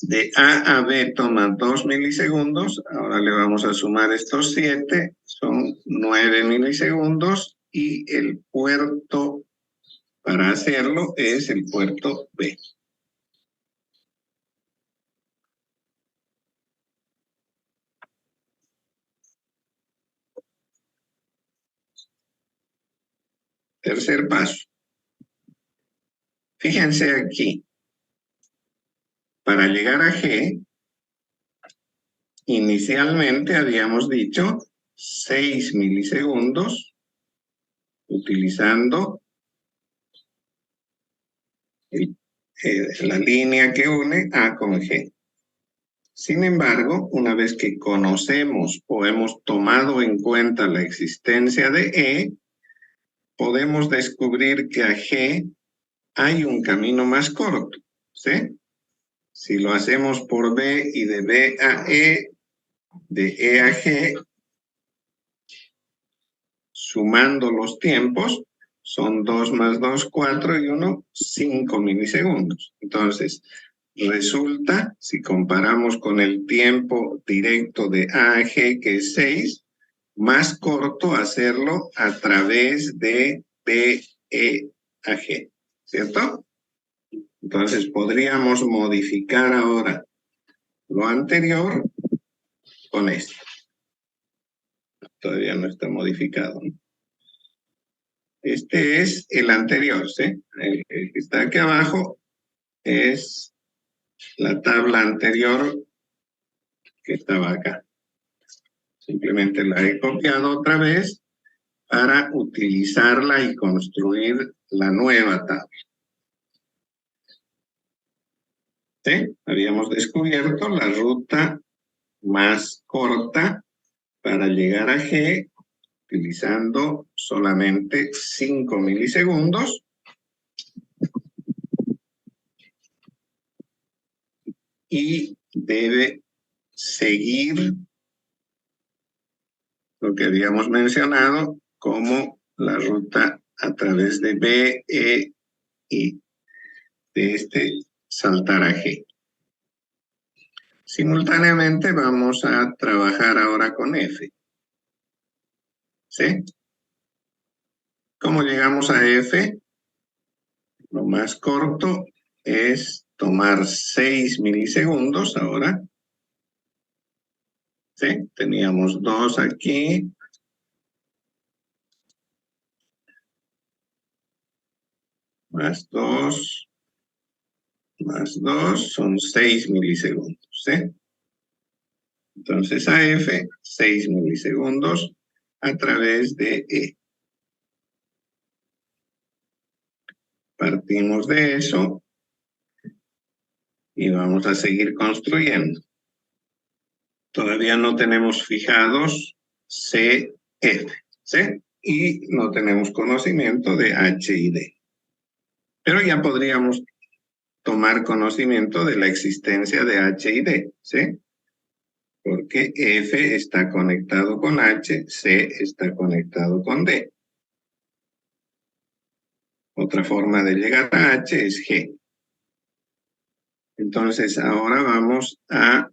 de A a B toma 2 milisegundos, ahora le vamos a sumar estos 7, son 9 milisegundos y el puerto para hacerlo es el puerto B. Tercer paso. Fíjense aquí. Para llegar a G, inicialmente habíamos dicho 6 milisegundos utilizando la línea que une A con G. Sin embargo, una vez que conocemos o hemos tomado en cuenta la existencia de E, podemos descubrir que a G hay un camino más corto, ¿sí? Si lo hacemos por B y de B a E, de E a G, sumando los tiempos, son 2 más 2, 4 y 1, 5 milisegundos. Entonces, resulta, si comparamos con el tiempo directo de A a G, que es 6, más corto hacerlo a través de B, E a G, ¿cierto? Entonces, podríamos modificar ahora lo anterior con esto. Todavía no está modificado, ¿no? Este es el anterior, ¿sí? El que está aquí abajo es la tabla anterior que estaba acá. Simplemente la he copiado otra vez para utilizarla y construir la nueva tabla. ¿Sí? Habíamos descubierto la ruta más corta para llegar a G utilizando solamente 5 milisegundos. Y debe seguir lo que habíamos mencionado como la ruta a través de B, E y de este saltar a G. Simultáneamente vamos a trabajar ahora con F. ¿Sí? ¿Cómo llegamos a F? Lo más corto es tomar 6 milisegundos ahora. ¿Sí? Teníamos 2 aquí. Más 2. Más 2 son 6 milisegundos, ¿sí? Entonces a F, 6 milisegundos a través de E. Partimos de eso y vamos a seguir construyendo. Todavía no tenemos fijados C, F, ¿sí? Y no tenemos conocimiento de H y D. Pero ya podríamos tomar conocimiento de la existencia de H y D, ¿sí? Porque F está conectado con H, C está conectado con D. Otra forma de llegar a H es G. Entonces, ahora vamos a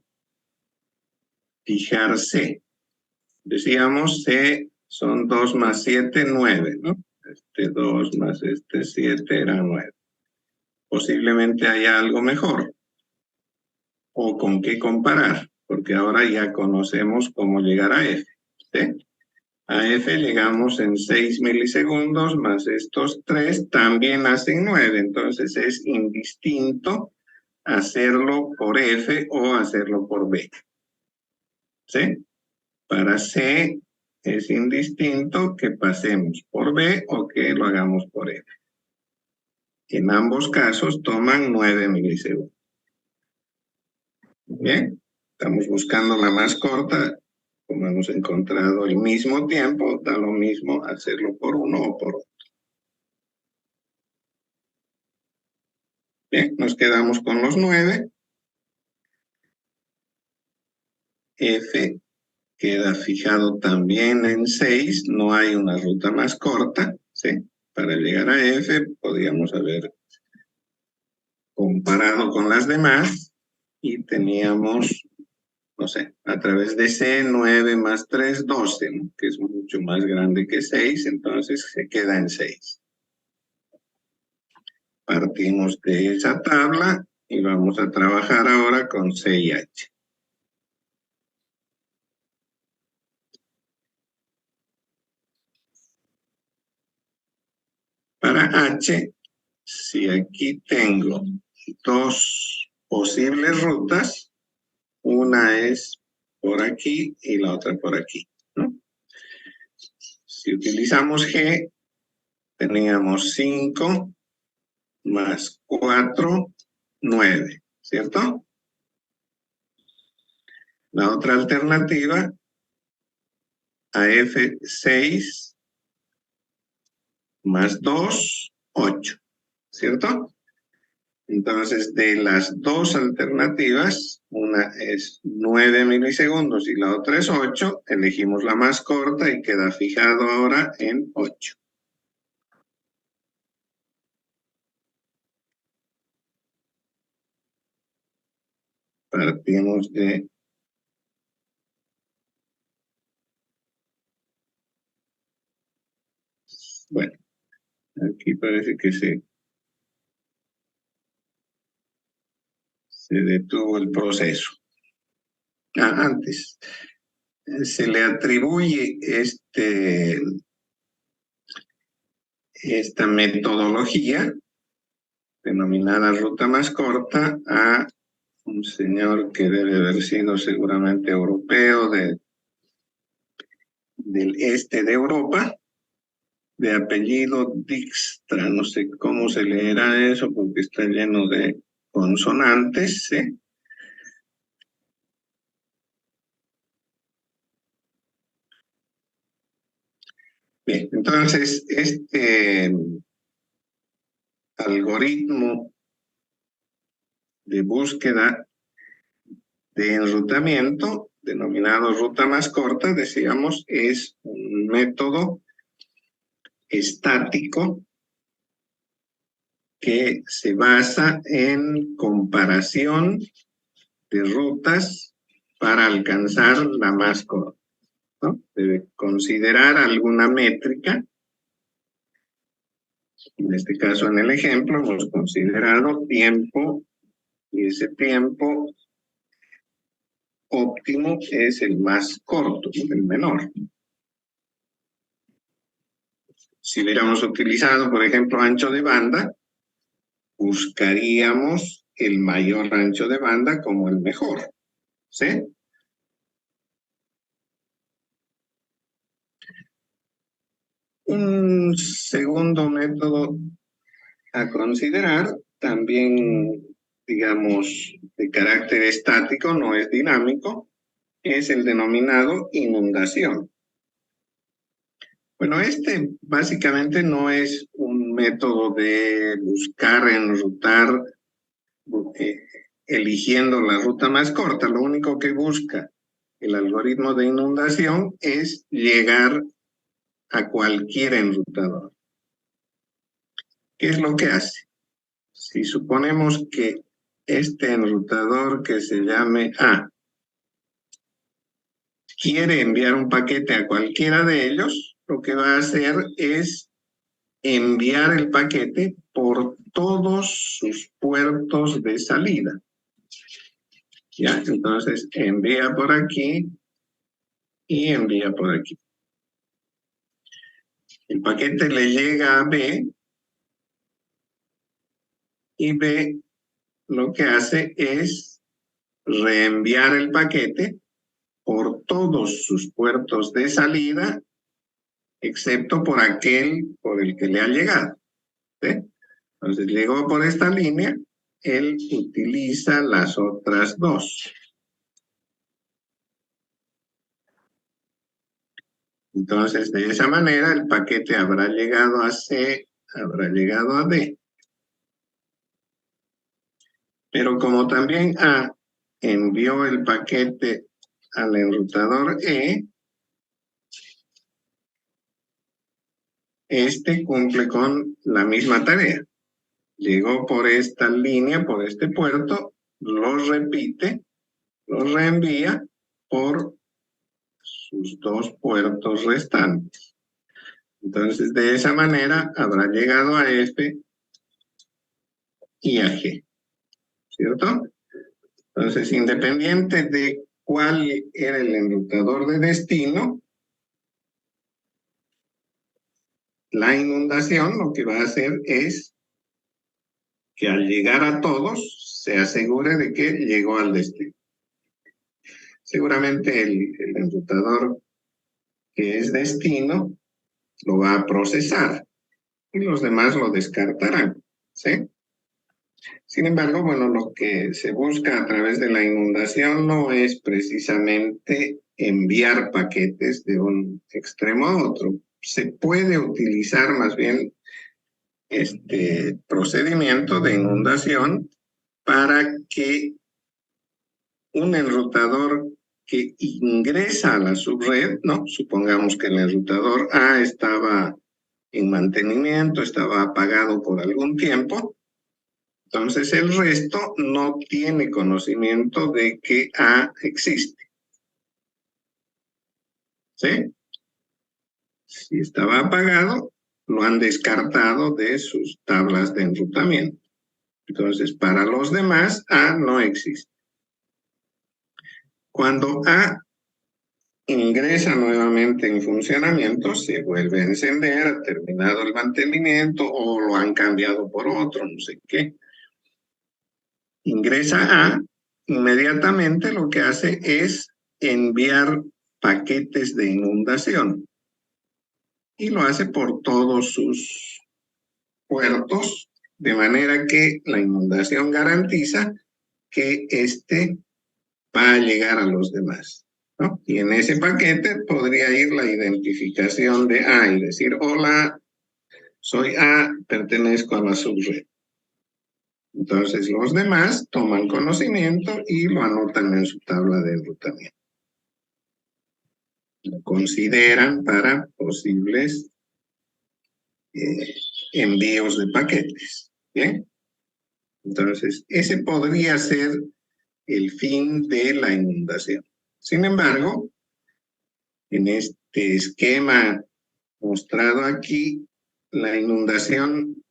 fijar C. Decíamos C son 2 más 7, 9, ¿no? Este 2 más este 7 era 9. Posiblemente haya algo mejor. O con qué comparar, porque ahora ya conocemos cómo llegar a F, ¿sí? A F llegamos en 6 milisegundos, más estos 3 también hacen 9, entonces es indistinto hacerlo por F o hacerlo por B. ¿Sí? Para C es indistinto que pasemos por B o que lo hagamos por F. En ambos casos toman 9 milisegundos. Bien, estamos buscando la más corta. Como hemos encontrado el mismo tiempo, da lo mismo hacerlo por uno o por otro. Bien, nos quedamos con los 9. F queda fijado también en 6. No hay una ruta más corta, ¿sí? Para llegar a F podríamos haber comparado con las demás y teníamos, no sé, a través de C, 9 más 3, 12, ¿no? Que es mucho más grande que 6, entonces se queda en 6. Partimos de esa tabla y vamos a trabajar ahora con C y H. Para H, si aquí tengo dos posibles rutas, una es por aquí y la otra por aquí, ¿no? Si utilizamos G, teníamos 5 más 4, 9, ¿cierto? La otra alternativa, AF 6 más 2, 8, ¿cierto? Entonces, de las dos alternativas, una es 9 milisegundos y la otra es 8, elegimos la más corta y queda fijado ahora en 8. Partimos de... Bueno, aquí parece que se detuvo el proceso. Antes, se le atribuye esta metodología, denominada ruta más corta, a un señor que debe haber sido seguramente europeo del este de Europa, de apellido Dijkstra. No sé cómo se leerá eso porque está lleno de consonantes, ¿sí? Bien, entonces este algoritmo de búsqueda de enrutamiento, denominado ruta más corta, decíamos, es un método estático que se basa en comparación de rutas para alcanzar la más corta, ¿no? Debe considerar alguna métrica. En este caso, en el ejemplo, hemos considerado tiempo, y ese tiempo óptimo es el más corto, el menor. Si hubiéramos utilizado, por ejemplo, ancho de banda, buscaríamos el mayor ancho de banda como el mejor, ¿sí? Un segundo método a considerar, también, digamos, de carácter estático, no es dinámico, es el denominado inundación. Bueno, este básicamente no es un método de buscar, enrutar, eh, eligiendo la ruta más corta. Lo único que busca el algoritmo de inundación es llegar a cualquier enrutador. ¿Qué es lo que hace? Si suponemos que este enrutador que se llame A quiere enviar un paquete a cualquiera de ellos, lo que va a hacer es enviar el paquete por todos sus puertos de salida. ¿Ya? Entonces envía por aquí y envía por aquí. El paquete le llega a B y B lo que hace es reenviar el paquete por todos sus puertos de salida, excepto por aquel por el que le ha llegado, ¿sí? Entonces llegó por esta línea, él utiliza las otras dos. Entonces, de esa manera, el paquete habrá llegado a C, habrá llegado a D. Pero como también A envió el paquete al enrutador E, este cumple con la misma tarea. Llegó por esta línea, por este puerto, lo repite, lo reenvía por sus dos puertos restantes. Entonces, de esa manera, habrá llegado a F y a G, ¿cierto? Entonces, independiente de cuál era el enrutador de destino, la inundación lo que va a hacer es que al llegar a todos se asegure de que llegó al destino. Seguramente el enrutador que es destino lo va a procesar y los demás lo descartarán, ¿sí? Sin embargo, bueno, lo que se busca a través de la inundación no es precisamente enviar paquetes de un extremo a otro. Se puede utilizar más bien este procedimiento de inundación para que un enrutador que ingresa a la subred, ¿no? Supongamos que el enrutador A estaba en mantenimiento, estaba apagado por algún tiempo, entonces el resto no tiene conocimiento de que A existe, ¿sí? Si estaba apagado, lo han descartado de sus tablas de enrutamiento. Entonces, para los demás, A no existe. Cuando A ingresa nuevamente en funcionamiento, se vuelve a encender, ha terminado el mantenimiento o lo han cambiado por otro, no sé qué. Ingresa A, inmediatamente lo que hace es enviar paquetes de inundación y lo hace por todos sus puertos, de manera que la inundación garantiza que éste va a llegar a los demás, ¿no? Y en ese paquete podría ir la identificación de A y decir, hola, soy A, pertenezco a la subred. Entonces los demás toman conocimiento y lo anotan en su tabla de enrutamiento. Lo consideran para posibles envíos de paquetes. ¿Bien? Entonces, ese podría ser el fin de la inundación. Sin embargo, en este esquema mostrado aquí, la inundación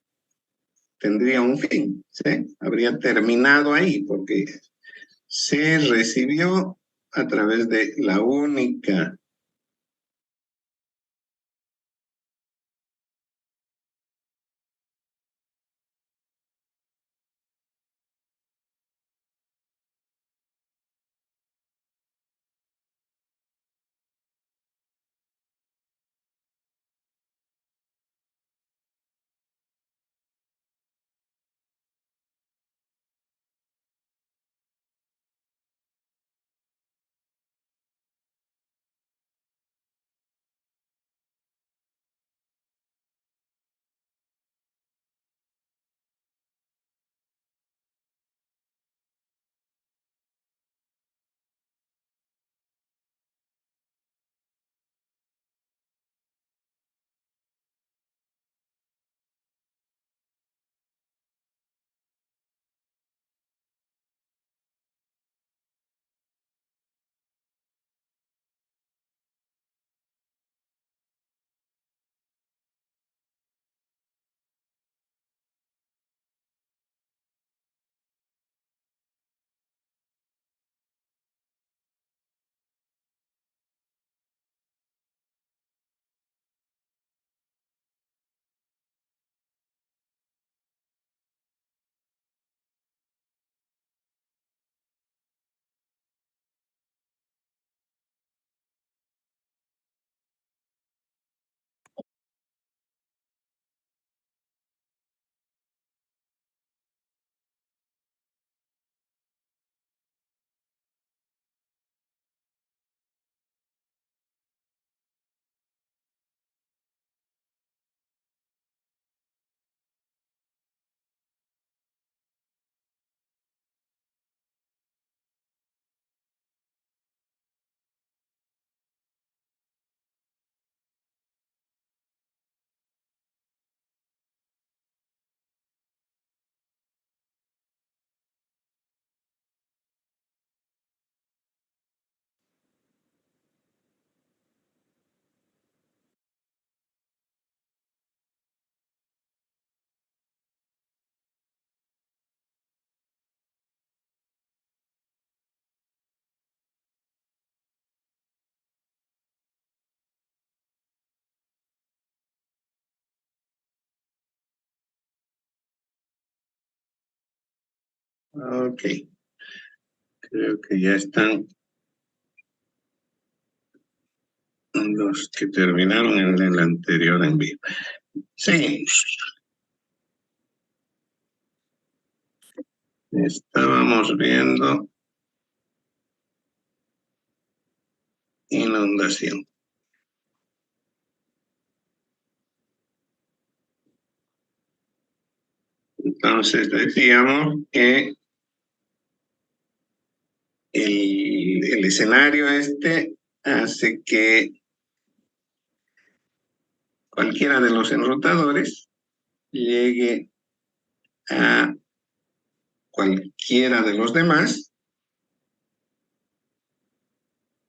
tendría un fin, ¿sí? Habría terminado ahí porque se recibió a través de la única Ok, creo que ya están los que terminaron en el anterior envío. Sí, estábamos viendo inundación. Entonces decíamos que el escenario este hace que cualquiera de los enrutadores llegue a cualquiera de los demás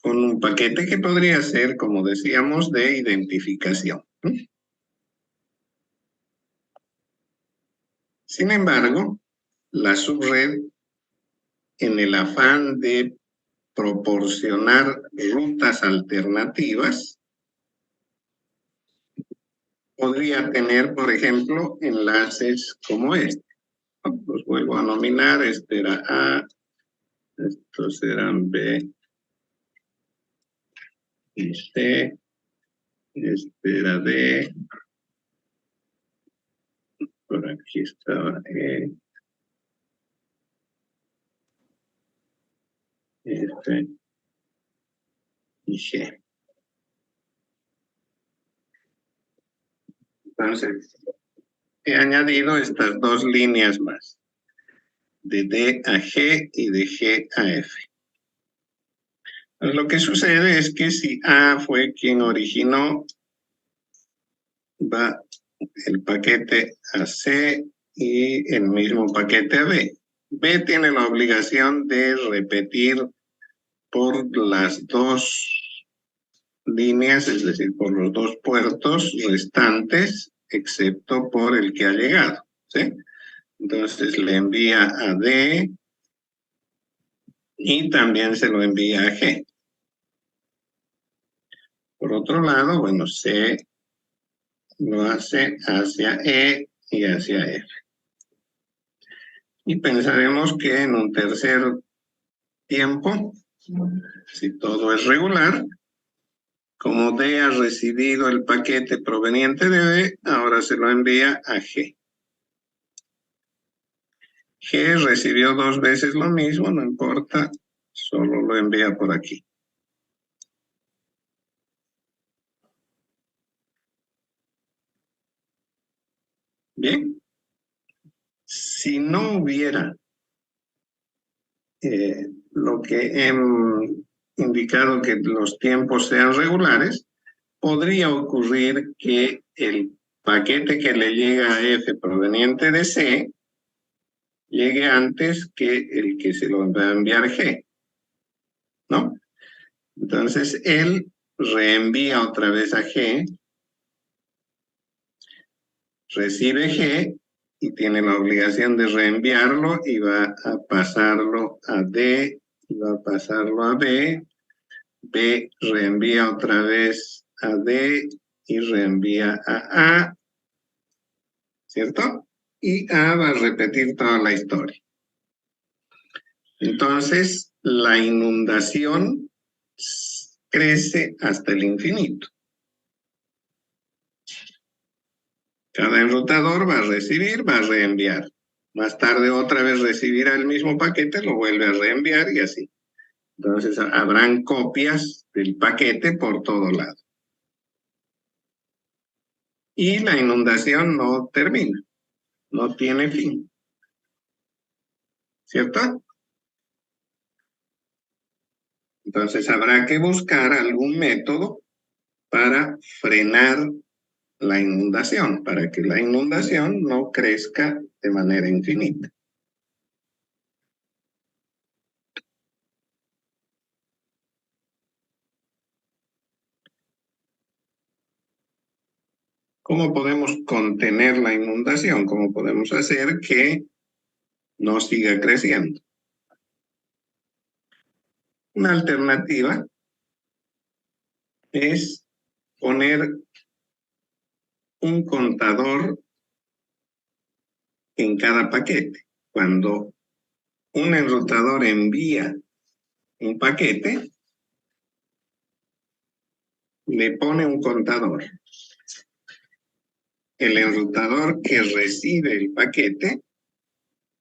con un paquete que podría ser, como decíamos, de identificación. Sin embargo, la subred, en el afán de proporcionar rutas alternativas, podría tener, por ejemplo, enlaces como este. Los vuelvo a nominar, este era A, estos serán B y C, este era D, por aquí estaba E, F y G. Entonces, he añadido estas dos líneas más, de D a G y de G a F. Pues lo que sucede es que si A fue quien originó, va el paquete a C y el mismo paquete a B. B tiene la obligación de repetir por las dos líneas, es decir, por los dos puertos restantes, excepto por el que ha llegado, ¿sí? Entonces le envía a D y también se lo envía a G. Por otro lado, bueno, C lo hace hacia E y hacia F. Y pensaremos que en un tercer tiempo, si todo es regular, como D ha recibido el paquete proveniente de B, ahora se lo envía a G. G recibió dos veces lo mismo, no importa, solo lo envía por aquí. Bien, si no hubiera lo que he indicado que los tiempos sean regulares, podría ocurrir que el paquete que le llega a F proveniente de C llegue antes que el que se lo va a enviar G, ¿no? Entonces él reenvía otra vez a G, recibe G y tiene la obligación de reenviarlo y va a pasarlo a D y va a pasarlo a B. B reenvía otra vez a D y reenvía a A, ¿cierto? Y A va a repetir toda la historia. Entonces, la inundación crece hasta el infinito. Cada enrutador va a recibir, va a reenviar. Más tarde otra vez recibirá el mismo paquete, lo vuelve a reenviar y así. Entonces habrán copias del paquete por todo lado. Y la inundación no termina, no tiene fin. ¿Cierto? Entonces habrá que buscar algún método para frenar la inundación, para que la inundación no crezca de manera infinita. ¿Cómo podemos contener la inundación? ¿Cómo podemos hacer que no siga creciendo? Una alternativa es poner un contador en cada paquete. Cuando un enrutador envía un paquete, le pone un contador. El enrutador que recibe el paquete,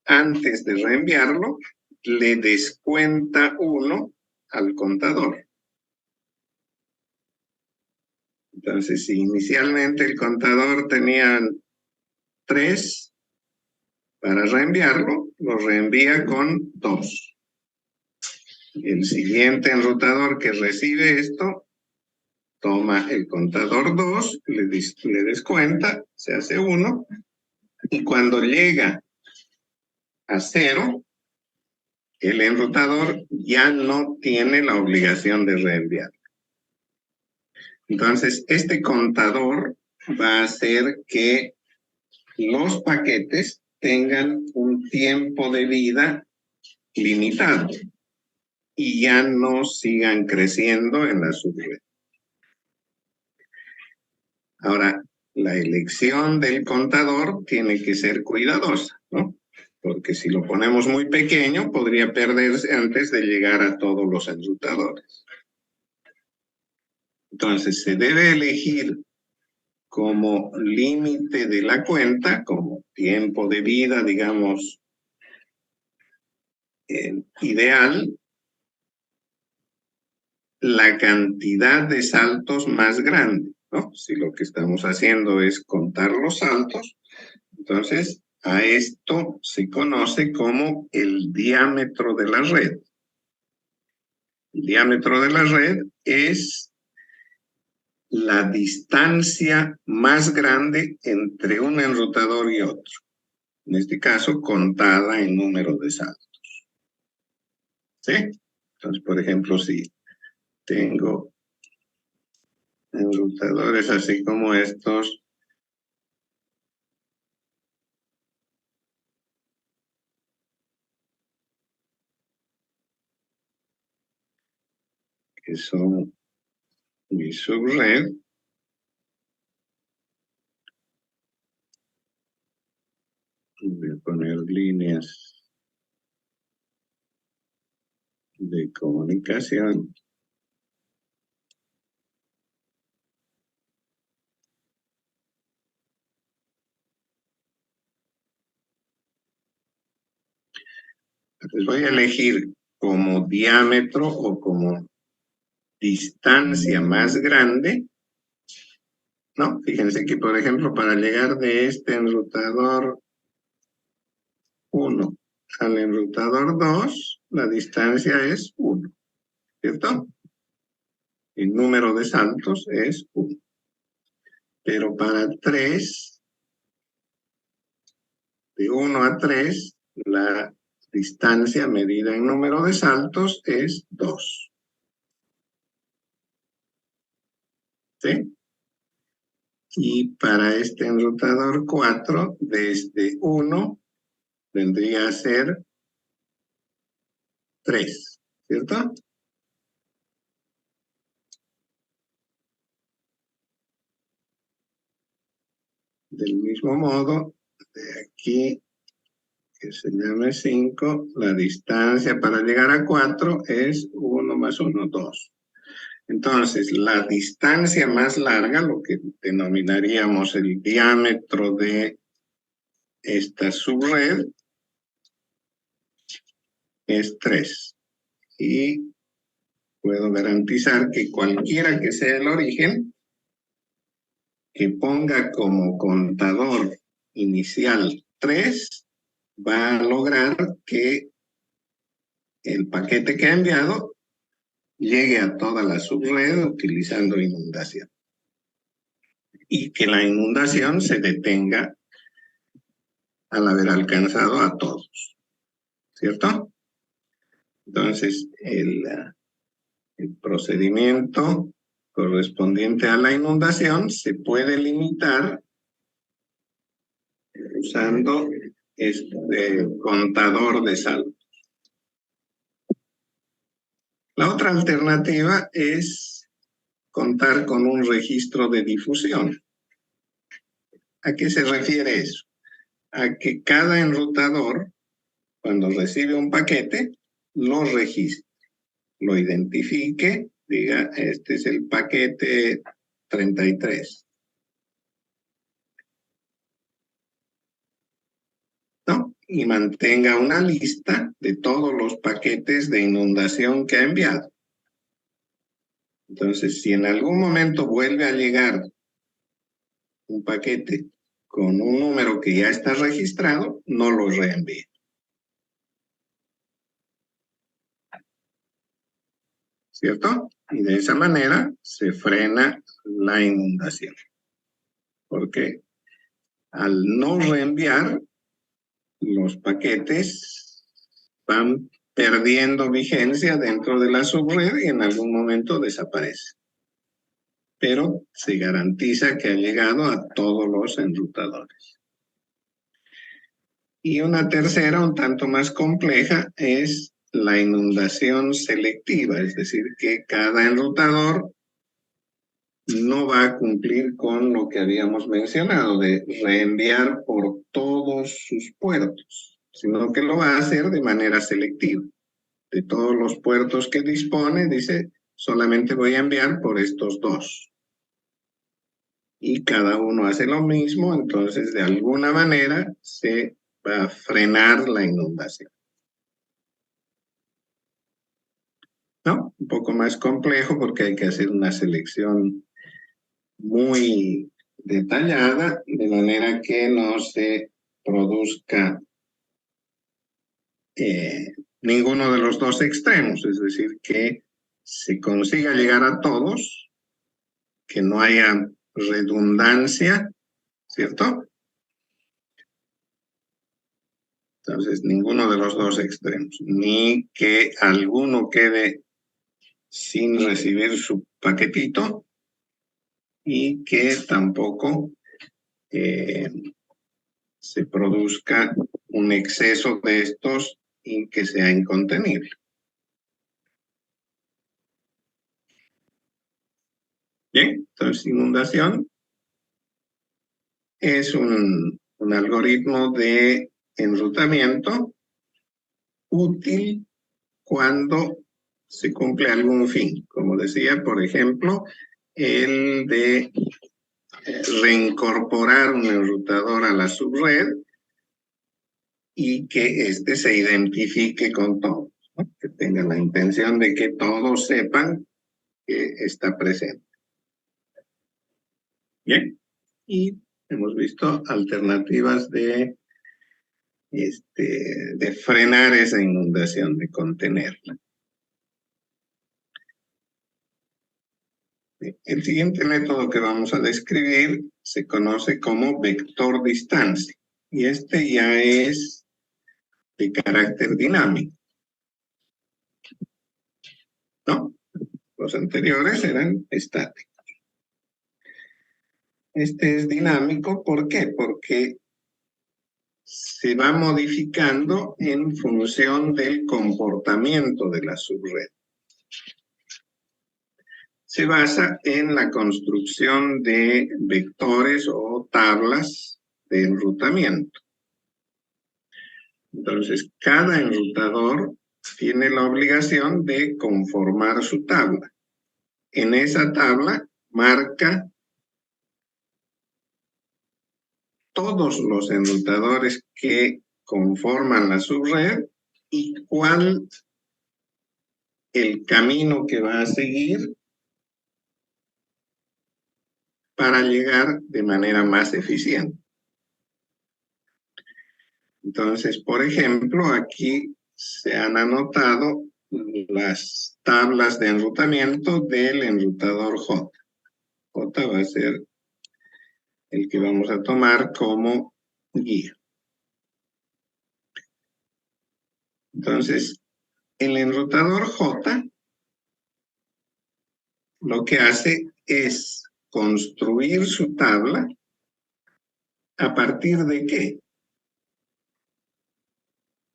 antes de reenviarlo, le descuenta 1 al contador. Entonces, si inicialmente el contador tenía 3 para reenviarlo, lo reenvía con 2. El siguiente enrutador que recibe esto, toma el contador 2, le descuenta, se hace 1, y cuando llega a 0, el enrutador ya no tiene la obligación de reenviar. Entonces, este contador va a hacer que los paquetes tengan un tiempo de vida limitado y ya no sigan creciendo en la subred. Ahora, la elección del contador tiene que ser cuidadosa, ¿no? Porque si lo ponemos muy pequeño, podría perderse antes de llegar a todos los enrutadores. Entonces, se debe elegir como límite de la cuenta, como tiempo de vida, digamos, ideal, la cantidad de saltos más grande, ¿no? Si lo que estamos haciendo es contar los saltos, entonces a esto se conoce como el diámetro de la red. El diámetro de la red es la distancia más grande entre un enrutador y otro. En este caso, contada en número de saltos. ¿Sí? Entonces, por ejemplo, si tengo enrutadores así como estos, que son mi subred, voy a poner líneas de comunicación. Entonces voy a elegir como diámetro o como distancia más grande, ¿no? Fíjense que, por ejemplo, para llegar de este enrutador 1 al enrutador 2, la distancia es 1, ¿cierto? El número de saltos es 1. Pero para 3, de 1 a 3, la distancia medida en número de saltos es 2. ¿Sí? Y para este enrutador 4, desde 1 vendría a ser 3, ¿cierto? Del mismo modo, de aquí, que se llame 5, la distancia para llegar a 4 es 1 más 1, 2. Entonces, la distancia más larga, lo que denominaríamos el diámetro de esta subred, es 3. Y puedo garantizar que cualquiera que sea el origen, que ponga como contador inicial 3, va a lograr que el paquete que ha enviado llegue a toda la subred utilizando inundación. Y que la inundación se detenga al haber alcanzado a todos. ¿Cierto? Entonces, el procedimiento correspondiente a la inundación se puede limitar usando este contador de saltos. La otra alternativa es contar con un registro de difusión. ¿A qué se refiere eso? A que cada enrutador cuando recibe un paquete, lo registre, lo identifique, diga, este es el paquete 33. ¿No? Y mantenga una lista de todos los paquetes de inundación que ha enviado. Entonces, si en algún momento vuelve a llegar un paquete con un número que ya está registrado, no lo reenvíe. ¿Cierto? Y de esa manera se frena la inundación. Porque al no reenviar, los paquetes van perdiendo vigencia dentro de la subred y en algún momento desaparecen. Pero se garantiza que ha llegado a todos los enrutadores. Y una tercera, un tanto más compleja, es la inundación selectiva, es decir, que cada enrutador no va a cumplir con lo que habíamos mencionado de reenviar por todos sus puertos, sino que lo va a hacer de manera selectiva. De todos los puertos que dispone, dice, solamente voy a enviar por estos 2. Y cada uno hace lo mismo, entonces de alguna manera se va a frenar la inundación. ¿No? Un poco más complejo porque hay que hacer una selección muy detallada, de manera que no se produzca ninguno de los dos extremos, es decir, que se consiga llegar a todos, que no haya redundancia, ¿cierto? Entonces, ninguno de los dos extremos, ni que alguno quede sin recibir su paquetito y que tampoco se produzca un exceso de estos y que sea incontenible. Bien, entonces inundación es un algoritmo de enrutamiento útil cuando se cumple algún fin. Como decía, por ejemplo, el de reincorporar un enrutador a la subred y que éste se identifique con todos, ¿no? Que tenga la intención de que todos sepan que está presente. Bien, y hemos visto alternativas de frenar esa inundación, de contenerla. El siguiente método que vamos a describir se conoce como vector distancia, y este ya es de carácter dinámico, ¿no? Los anteriores eran estáticos. Este es dinámico, ¿por qué? Porque se va modificando en función del comportamiento de la subred. Se basa en la construcción de vectores o tablas de enrutamiento. Entonces, cada enrutador tiene la obligación de conformar su tabla. En esa tabla marca todos los enrutadores que conforman la subred y cuál el camino que va a seguir para llegar de manera más eficiente. Entonces, por ejemplo, aquí se han anotado las tablas de enrutamiento del enrutador J. J va a ser el que vamos a tomar como guía. Entonces, el enrutador J lo que hace es construir su tabla ¿a partir de qué?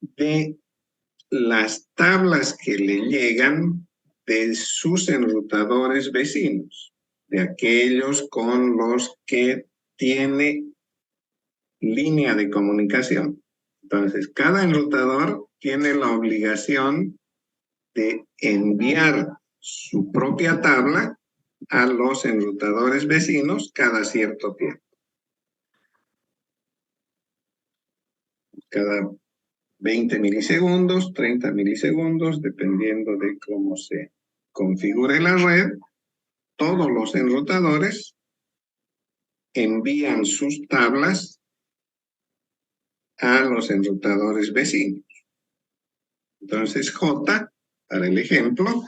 De las tablas que le llegan de sus enrutadores vecinos, de aquellos con los que tiene línea de comunicación. Entonces, cada enrutador tiene la obligación de enviar su propia tabla a los enrutadores vecinos cada cierto tiempo. Cada 20 milisegundos, 30 milisegundos, dependiendo de cómo se configure la red, todos los enrutadores envían sus tablas a los enrutadores vecinos. Entonces, J, para el ejemplo,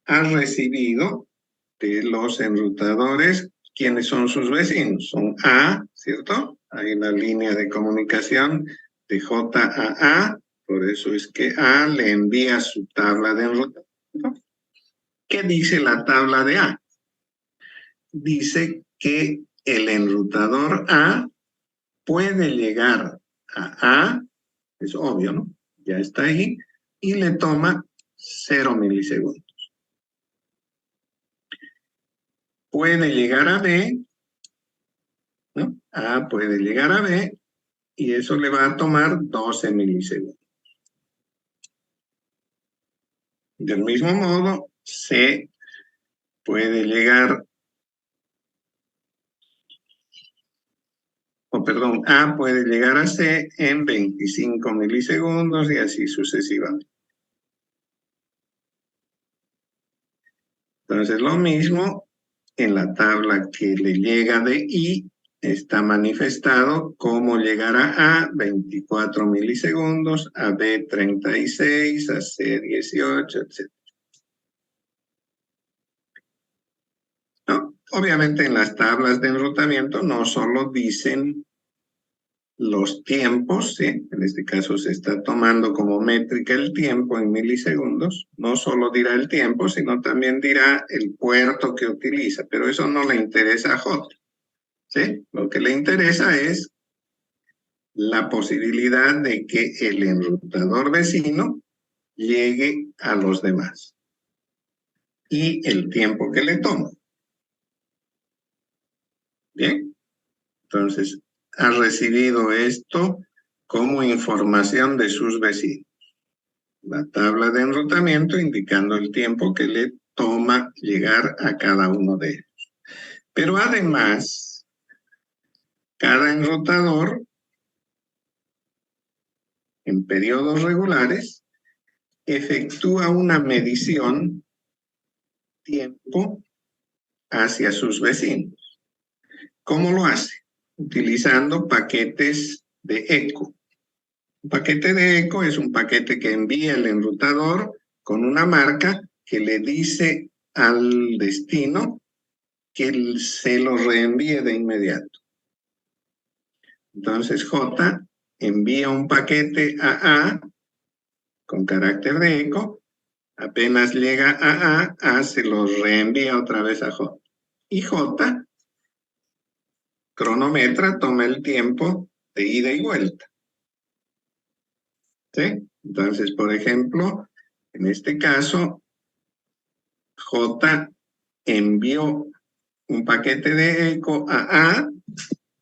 ha recibido de los enrutadores, ¿quiénes son sus vecinos? Son A, ¿cierto? Hay una línea de comunicación de J a A, por eso es que A le envía su tabla de enrutamiento. ¿Qué dice la tabla de A? Dice que el enrutador A puede llegar a A, es obvio, ¿no? Ya está ahí, y le toma 0 milisegundos. Puede llegar a B, ¿no? A puede llegar a B, y eso le va a tomar 12 milisegundos. Del mismo modo, C puede llegar, A puede llegar a C en 25 milisegundos y así sucesivamente. Entonces, lo mismo en la tabla que le llega de I, está manifestado cómo llegar a A 24 milisegundos, a B 36, a C 18, etc. No, obviamente en las tablas de enrutamiento no solo dicen los tiempos, ¿sí? En este caso se está tomando como métrica el tiempo en milisegundos, no solo dirá el tiempo, sino también dirá el puerto que utiliza, pero eso no le interesa a J, ¿sí? Lo que le interesa es la posibilidad de que el enrutador vecino llegue a los demás y el tiempo que le toma. Bien, entonces ha recibido esto como información de sus vecinos. La tabla de enrutamiento indicando el tiempo que le toma llegar a cada uno de ellos. Pero además, cada enrutador en periodos regulares efectúa una medición tiempo hacia sus vecinos. ¿Cómo lo hace? Utilizando paquetes de eco. Un paquete de eco es un paquete que envía el enrutador con una marca que le dice al destino que se lo reenvíe de inmediato. Entonces J envía un paquete a A con carácter de eco, apenas llega a A se lo reenvía otra vez a J. Y J cronometra, toma el tiempo de ida y vuelta. ¿Sí? Entonces, por ejemplo, en este caso, J envió un paquete de eco a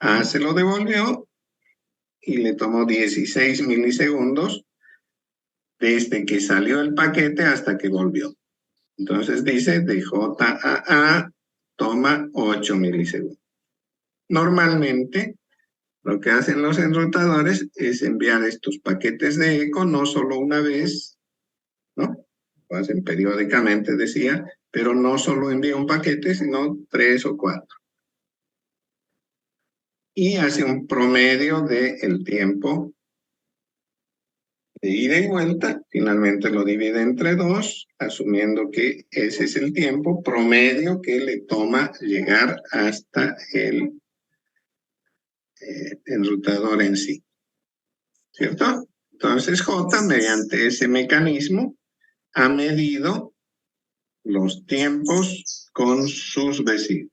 A se lo devolvió y le tomó 16 milisegundos desde que salió el paquete hasta que volvió. Entonces dice, de J a A toma 8 milisegundos. Normalmente, lo que hacen los enrutadores es enviar estos paquetes de eco no solo una vez, ¿no? Lo hacen periódicamente, decía, pero no solo envía un paquete, sino 3 o 4. Y hace un promedio del tiempo de ida y vuelta, finalmente lo divide entre 2, asumiendo que ese es el tiempo promedio que le toma llegar hasta el enrutador en sí, ¿cierto? Entonces J, mediante ese mecanismo, ha medido los tiempos con sus vecinos.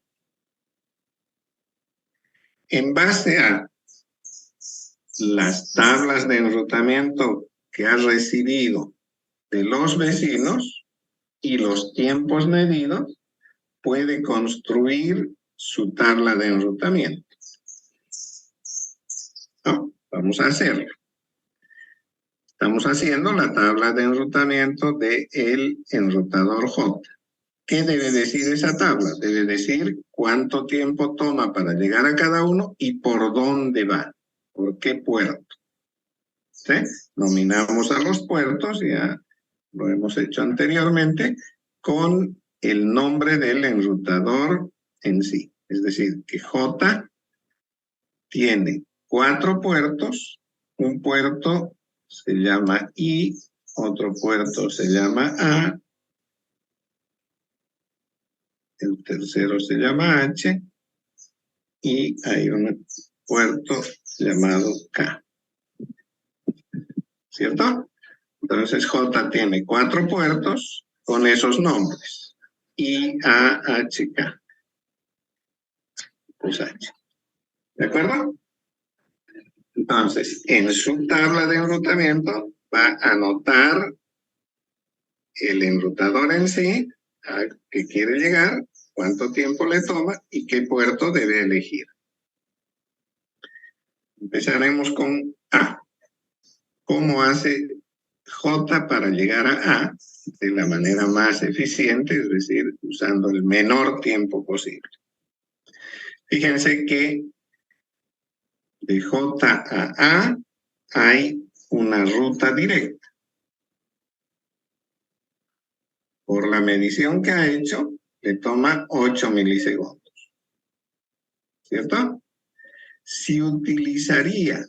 En base a las tablas de enrutamiento que ha recibido de los vecinos y los tiempos medidos, puede construir su tabla de enrutamiento. ¿No? Vamos a hacerlo. Estamos haciendo la tabla de enrutamiento del enrutador J. ¿Qué debe decir esa tabla? Debe decir cuánto tiempo toma para llegar a cada uno y por dónde va, por qué puerto. ¿Sí? Nominamos a los puertos, ya lo hemos hecho anteriormente, con el nombre del enrutador en sí. Es decir, que J tiene 4 puertos, un puerto se llama I, otro puerto se llama A, el tercero se llama H, y hay un puerto llamado K. ¿Cierto? Entonces J tiene 4 puertos con esos nombres. I, A, H, K. Pues H. ¿De acuerdo? Entonces, en su tabla de enrutamiento va a anotar el enrutador en sí, a qué quiere llegar, cuánto tiempo le toma y qué puerto debe elegir. Empezaremos con A. ¿Cómo hace J para llegar a A de la manera más eficiente, es decir, usando el menor tiempo posible? Fíjense que de J a A hay una ruta directa. Por la medición que ha hecho, le toma 8 milisegundos. ¿Cierto? Si utilizaría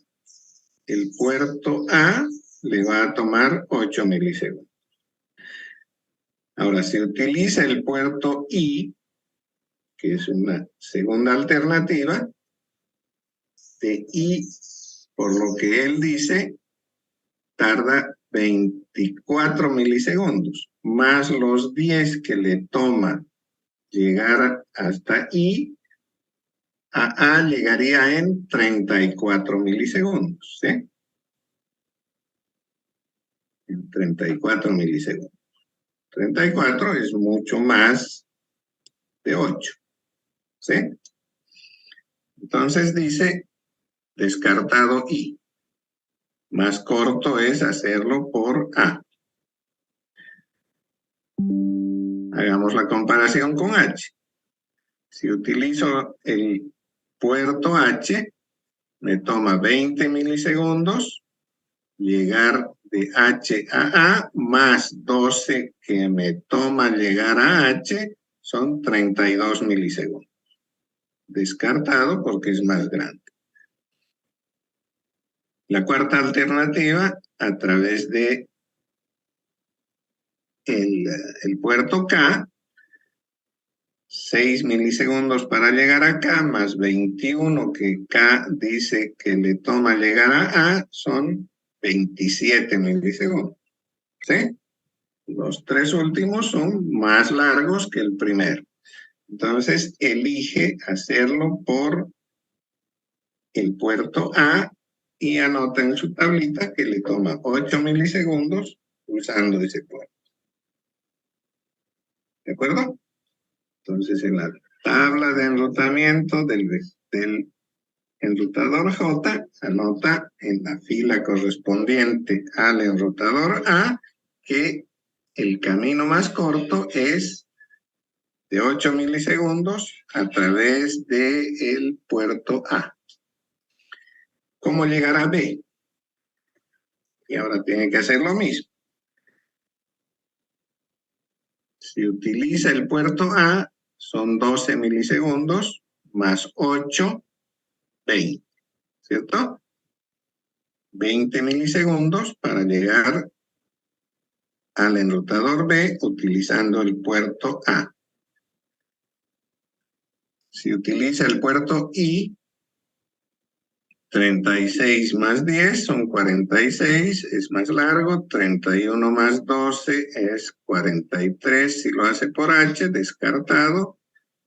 el puerto A, le va a tomar 8 milisegundos. Ahora, si utiliza el puerto I, que es una segunda alternativa, de I, por lo que él dice, tarda 24 milisegundos, más los 10 que le toma llegar hasta I, a A llegaría en 34 milisegundos, ¿sí? En 34 milisegundos. 34 es mucho más de 8, ¿sí? Entonces dice, descartado I. Más corto es hacerlo por A. Hagamos la comparación con H. Si utilizo el puerto H, me toma 20 milisegundos llegar de H a A, más 12 que me toma llegar a H, son 32 milisegundos. Descartado porque es más grande. La cuarta alternativa, a través de el puerto K, 6 milisegundos para llegar a K, más 21 que K dice que le toma llegar a A, son 27 milisegundos. ¿Sí? Los 3 últimos son más largos que el primero. Entonces, elige hacerlo por el puerto A y anota en su tablita que le toma 8 milisegundos usando ese puerto. ¿De acuerdo? Entonces, en la tabla de enrutamiento del enrutador J, anota en la fila correspondiente al enrutador A que el camino más corto es de 8 milisegundos a través del puerto A. ¿Cómo llegar a B? Y ahora tiene que hacer lo mismo. Si utiliza el puerto A, son 12 milisegundos más 8, 20, ¿cierto? 20 milisegundos para llegar al enrutador B utilizando el puerto A. Si utiliza el puerto I, 36 más 10 son 46, es más largo, 31 más 12 es 43, si lo hace por H, descartado,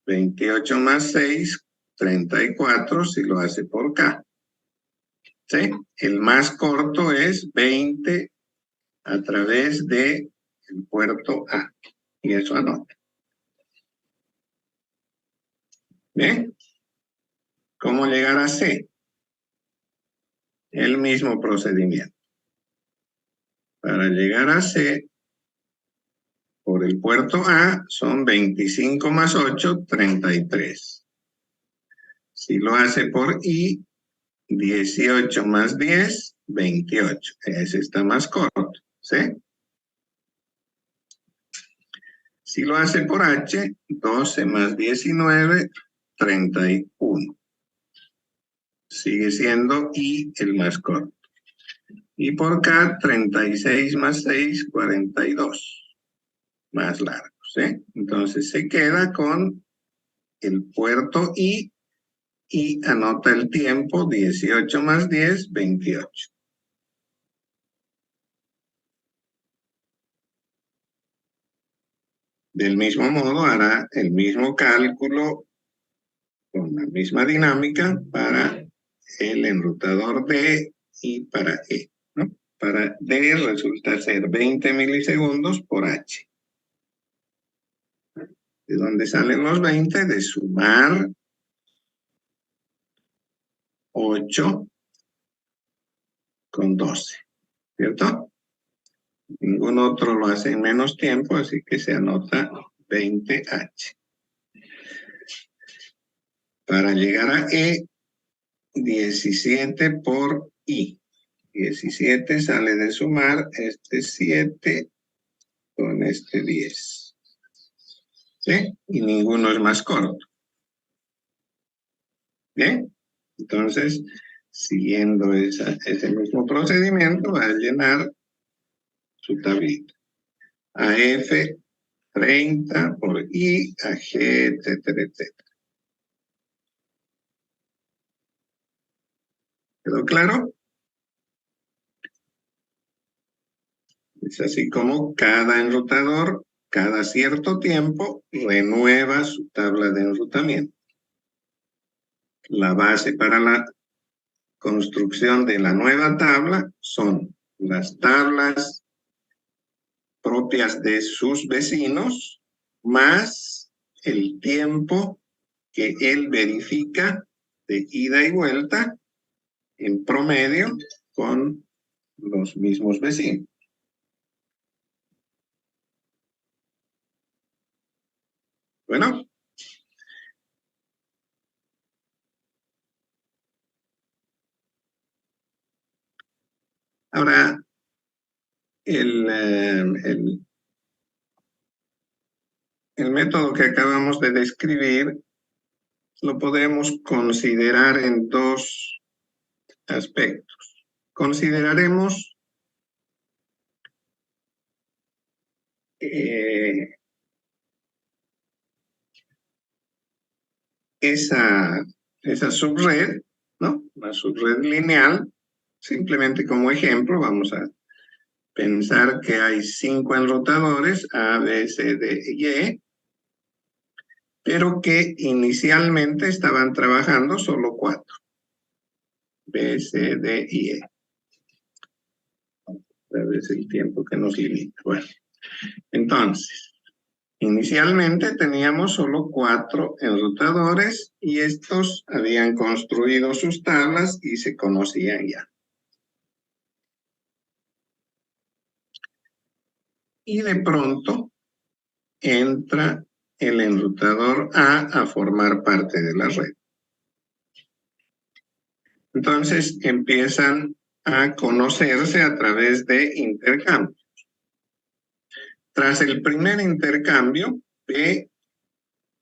28 más 6, 34, si lo hace por K. ¿Sí? El más corto es 20 a través del puerto A, y eso anota. ¿Bien? ¿Cómo llegar a C? El mismo procedimiento. para llegar a C por el puerto A son 25 más 8, 33. Si lo hace por I, 18 más 10, 28. Ese está más corto, ¿sí? Si lo hace por H, 12 más 19, 31. Sigue siendo I el más corto. Y por K, 36 más 6, 42. Más largo, ¿sí? Entonces se queda con el puerto I y anota el tiempo, 18 más 10, 28. Del mismo modo hará el mismo cálculo con la misma dinámica para el enrutador D y para E, ¿no? Para D resulta ser 20 milisegundos por H. ¿De dónde salen los 20? De sumar 8 con 12, ¿cierto? Ningún otro lo hace en menos tiempo, así que se anota 20H. Para llegar a E, 17 por I. 17 sale de sumar este 7 con este 10. ¿Sí? Y ninguno es más corto. ¿Bien? Entonces, siguiendo ese mismo procedimiento, va a llenar su tablita. A F, 30 por I, a G, etcétera, etcétera. ¿Quedó claro? Es así como cada enrutador, cada cierto tiempo, renueva su tabla de enrutamiento. La base para la construcción de la nueva tabla son las tablas propias de sus vecinos más el tiempo que él verifica de ida y vuelta en promedio con los mismos vecinos. Bueno. Ahora, el método que acabamos de describir lo podemos considerar en dos aspectos. Consideraremos esa subred, ¿no? La subred lineal, simplemente como ejemplo, vamos a pensar que hay 5 enrutadores, A, B, C, D y E, pero que inicialmente estaban trabajando solo 4. B, C, D y E. A veces el tiempo que nos limita. Bueno, entonces, inicialmente teníamos solo 4 enrutadores y estos habían construido sus tablas y se conocían ya. Y de pronto entra el enrutador A formar parte de la red. Entonces empiezan a conocerse a través de intercambios. Tras el primer intercambio, B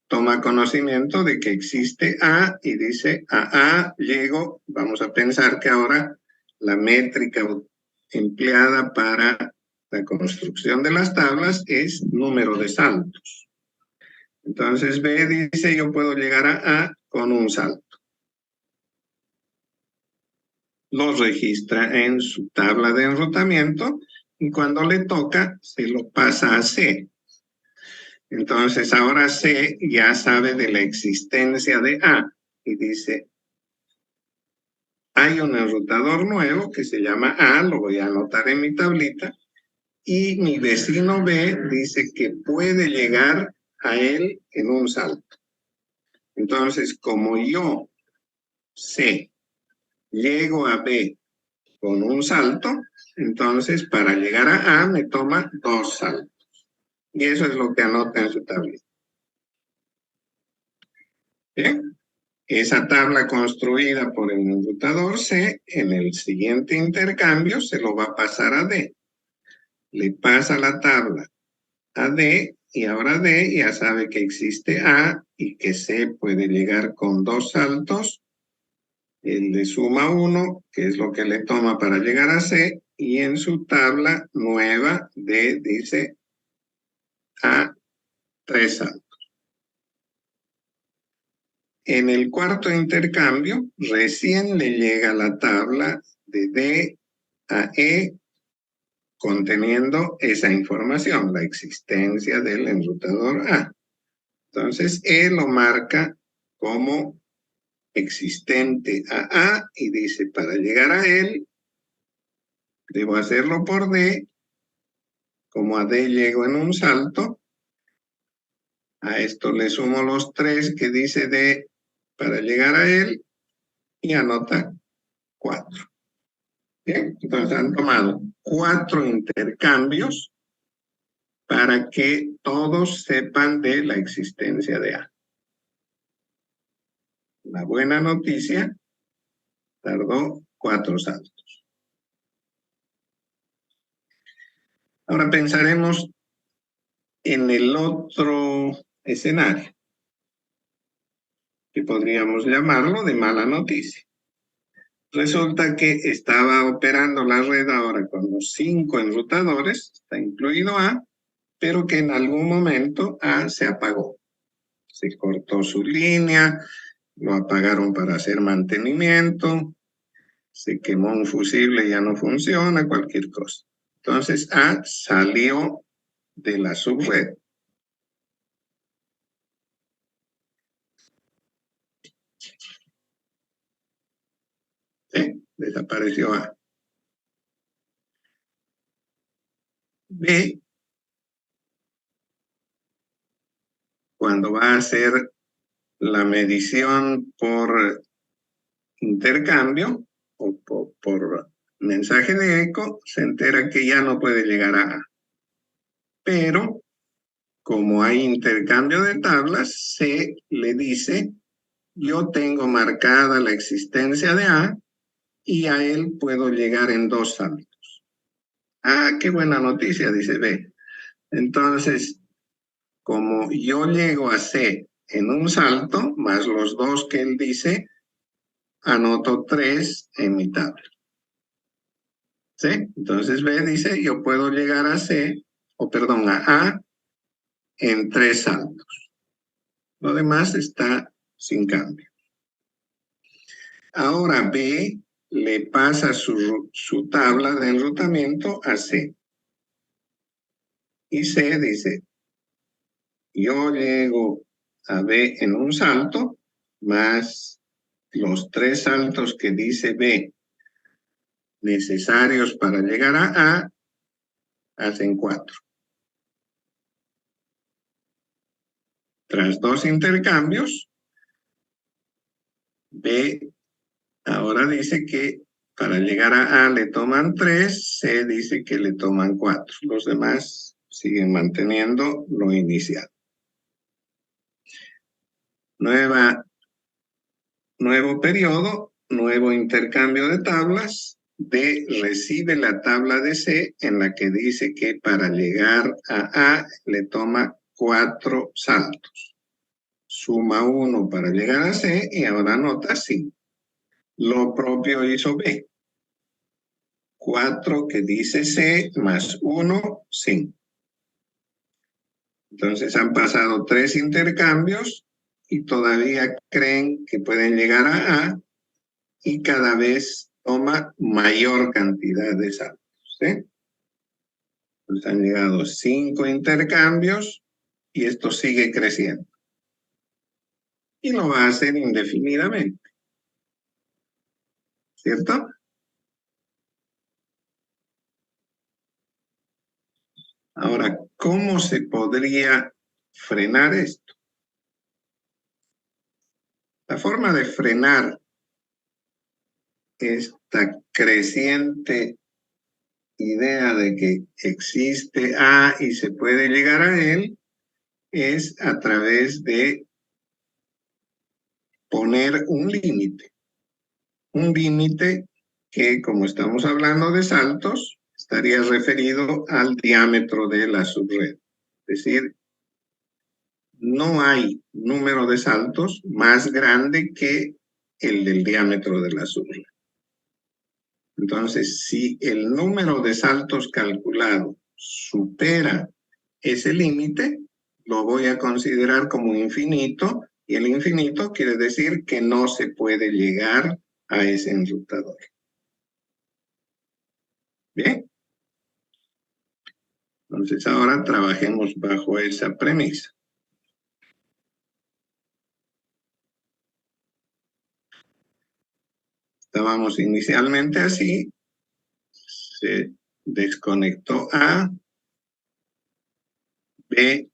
toma conocimiento de que existe A y dice, a A llego, vamos a pensar que ahora la métrica empleada para la construcción de las tablas es número de saltos. Entonces B dice, yo puedo llegar a A con un salto. Lo registra en su tabla de enrutamiento y cuando le toca, se lo pasa a C. Entonces ahora C ya sabe de la existencia de A y dice, hay un enrutador nuevo que se llama A, lo voy a anotar en mi tablita, y mi vecino B dice que puede llegar a él en un salto. Entonces, como yo C llego a B con un salto, Entonces, para llegar a me toma 2 saltos. Y eso es lo que anota en su tablita. Bien. Esa tabla construida por el enrutador C, en el siguiente intercambio se lo va a pasar a D. Le pasa la tabla a D y ahora D ya sabe que existe A y que C puede llegar con 2 saltos. Él le suma 1, que es lo que le toma para llegar a C, y en su tabla nueva D dice A 3 saltos. En el cuarto intercambio, recién le llega la tabla de D a E conteniendo esa información, la existencia del enrutador A. Entonces, E lo marca como existente a A y dice, para llegar a él, debo hacerlo por D. Como a D llego en un salto, a esto le sumo los 3 que dice D para llegar a él y anota 4. Bien, entonces han tomado 4 intercambios para que todos sepan de la existencia de A. La buena noticia, tardó 4 saltos. Ahora pensaremos en el otro escenario, que podríamos llamarlo de mala noticia. Resulta que estaba operando la red ahora con los 5 enrutadores, está incluido A, pero que en algún momento A se apagó. Se cortó su línea, lo apagaron para hacer mantenimiento, se quemó un fusible, ya no funciona, cualquier cosa. Entonces A salió de la subred. Desapareció A. B, cuando va a hacer la medición por intercambio o por mensaje de eco, se entera que ya no puede llegar a A. Pero, como hay intercambio de tablas, C le dice, yo tengo marcada la existencia de A y a él puedo llegar en 2 saltos. Ah, qué buena noticia, dice B. Entonces, como yo llego a C en un salto, más los 2 que él dice, anoto 3 en mi tabla. ¿Sí? Entonces B dice, yo puedo llegar a C, a A, en 3 saltos. Lo demás está sin cambio. Ahora B le pasa su tabla de enrutamiento a C. Y C dice, yo llego a B en un salto, más los 3 saltos que dice B necesarios para llegar a A, hacen 4. Tras 2 intercambios, B ahora dice que para llegar a le toman 3, C dice que le toman 4. Los demás siguen manteniendo lo inicial. Nuevo periodo, nuevo intercambio de tablas. D recibe la tabla de C en la que dice que para llegar a A le toma 4 saltos. Suma 1 para llegar a C y ahora anota 5. Lo propio hizo B. 4 que dice C más 1, 5. Entonces han pasado 3 intercambios y todavía creen que pueden llegar a A y cada vez toma mayor cantidad de saltos. ¿Sí? Entonces han llegado 5 intercambios y esto sigue creciendo. Y lo va a hacer indefinidamente. ¿Cierto? Ahora, ¿cómo se podría frenar esto? La forma de frenar esta creciente idea de que existe A y se puede llegar a él es a través de poner un límite. Un límite que, como estamos hablando de saltos, estaría referido al diámetro de la subred. Es decir, no hay número de saltos más grande que el del diámetro de la subred. Entonces, si el número de saltos calculado supera ese límite, lo voy a considerar como infinito, y el infinito quiere decir que no se puede llegar a ese enrutador. Bien, entonces ahora trabajemos bajo esa premisa. Estábamos inicialmente así, se desconectó A, B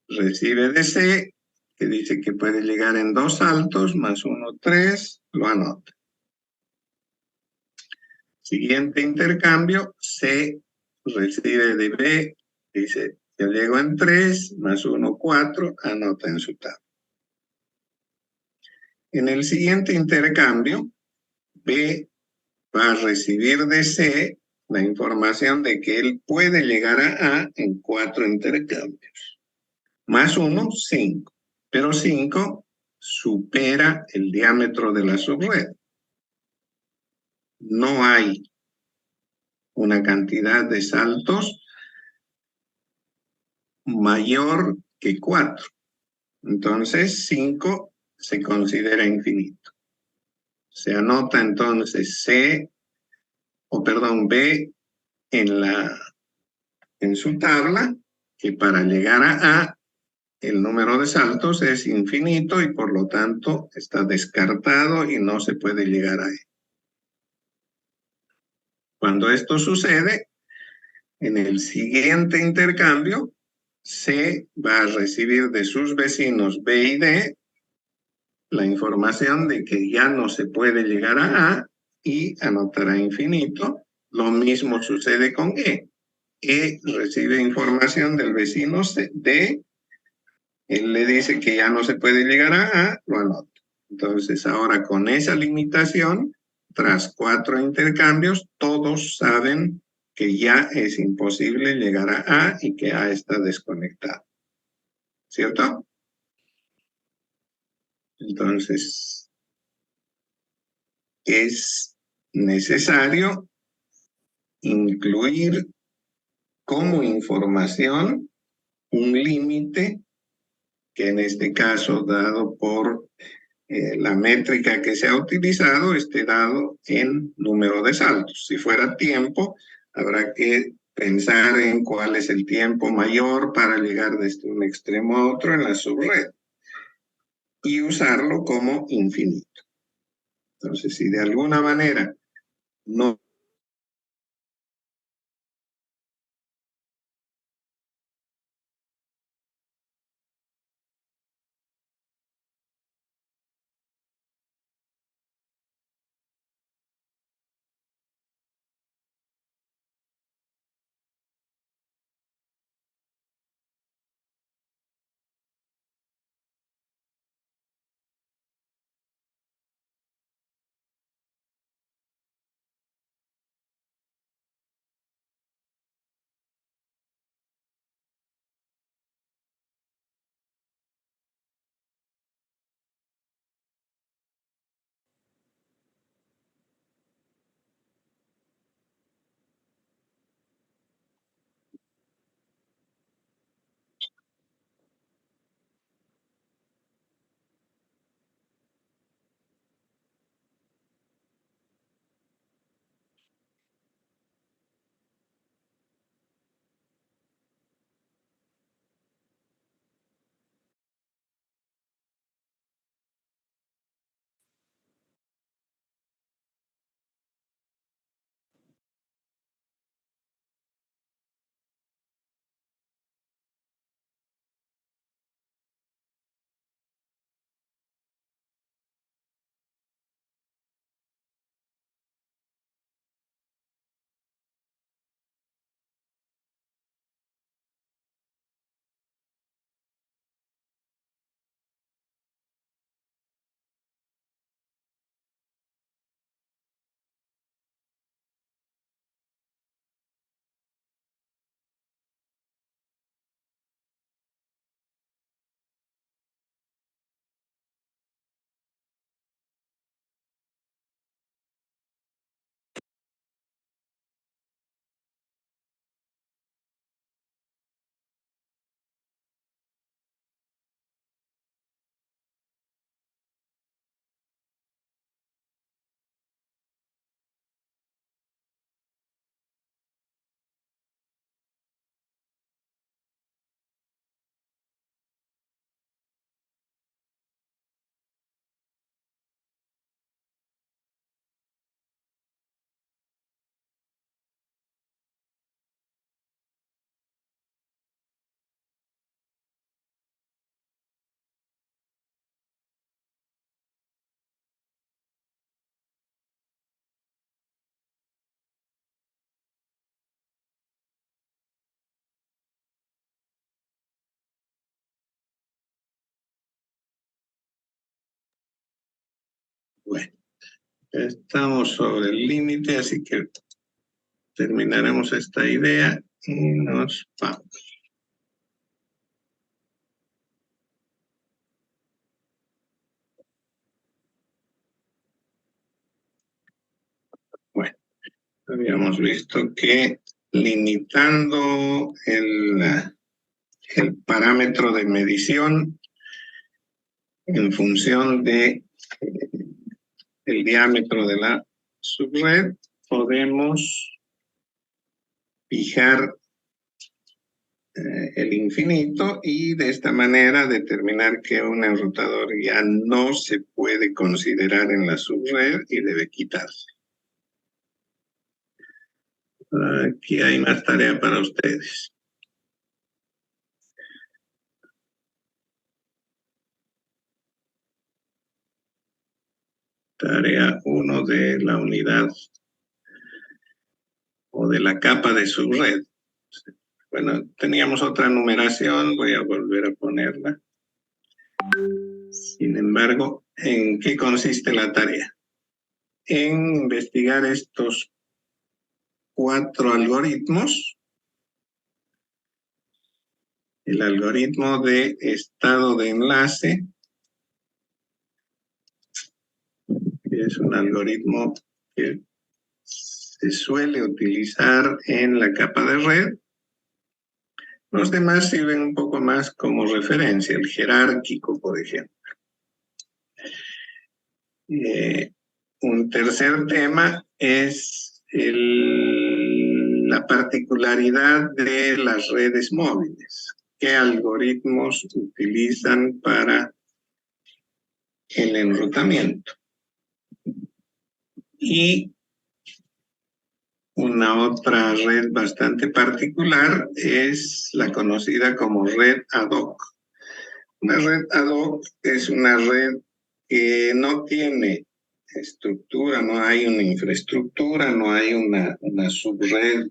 recibe de C, que dice que puede llegar en 2 saltos, más 1, 3, lo anota. Siguiente intercambio, C recibe de B, dice, yo llego en 3, más 1, 4, anota en su tabla. En el siguiente intercambio, B va a recibir de C la información de que él puede llegar a A en 4 intercambios. Más 1, 5. Pero 5 supera el diámetro de la subred. No hay una cantidad de saltos mayor que 4. Entonces 5 se considera infinito. Se anota entonces B en su tabla, que para llegar a A el número de saltos es infinito y por lo tanto está descartado y no se puede llegar a él. Cuando esto sucede, en el siguiente intercambio, C va a recibir de sus vecinos B y D la información de que ya no se puede llegar a y anotará infinito. Lo mismo sucede con E. E recibe información del vecino D, él le dice que ya no se puede llegar a lo anota. Entonces ahora con esa limitación, tras 4 intercambios, todos saben que ya es imposible llegar a y que A está desconectado. ¿Cierto? Entonces, es necesario incluir como información un límite que en este caso, dado por la métrica que se ha utilizado, esté dado en número de saltos. Si fuera tiempo, habrá que pensar en cuál es el tiempo mayor para llegar desde un extremo a otro en la subred y usarlo como infinito. Entonces, si de alguna manera no Bueno, estamos sobre el límite, así que terminaremos esta idea y nos vamos. Bueno, habíamos visto que limitando el parámetro de medición en función de el diámetro de la subred, podemos fijar el infinito y de esta manera determinar que un enrutador ya no se puede considerar en la subred y debe quitarse. Aquí hay más tarea para ustedes. Tarea 1 de la unidad o de la capa de subred. Bueno, teníamos otra numeración, voy a volver a ponerla. Sin embargo, ¿en qué consiste la tarea? En investigar estos 4 algoritmos. El algoritmo de estado de enlace, que es un algoritmo que se suele utilizar en la capa de red. Los demás sirven un poco más como referencia, el jerárquico, por ejemplo. Un tercer tema es la particularidad de las redes móviles. ¿Qué algoritmos utilizan para el enrutamiento? Y una otra red bastante particular es la conocida como red ad hoc. Una red ad hoc es una red que no tiene estructura, no hay una infraestructura, no hay una subred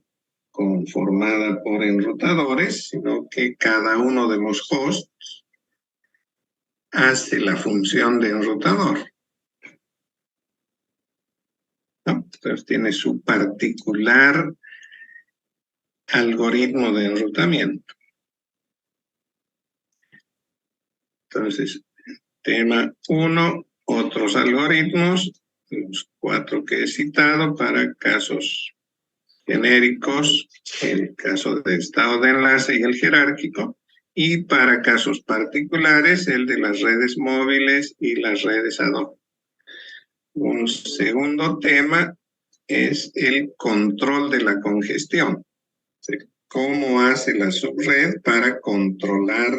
conformada por enrutadores, sino que cada uno de los hosts hace la función de enrutador, ¿no? Entonces tiene su particular algoritmo de enrutamiento. Entonces, tema 1, otros algoritmos, los 4 que he citado para casos genéricos, el caso de estado de enlace y el jerárquico, y para casos particulares, el de las redes móviles y las redes ad hoc. Un segundo tema es el control de la congestión. ¿Cómo hace la subred para controlar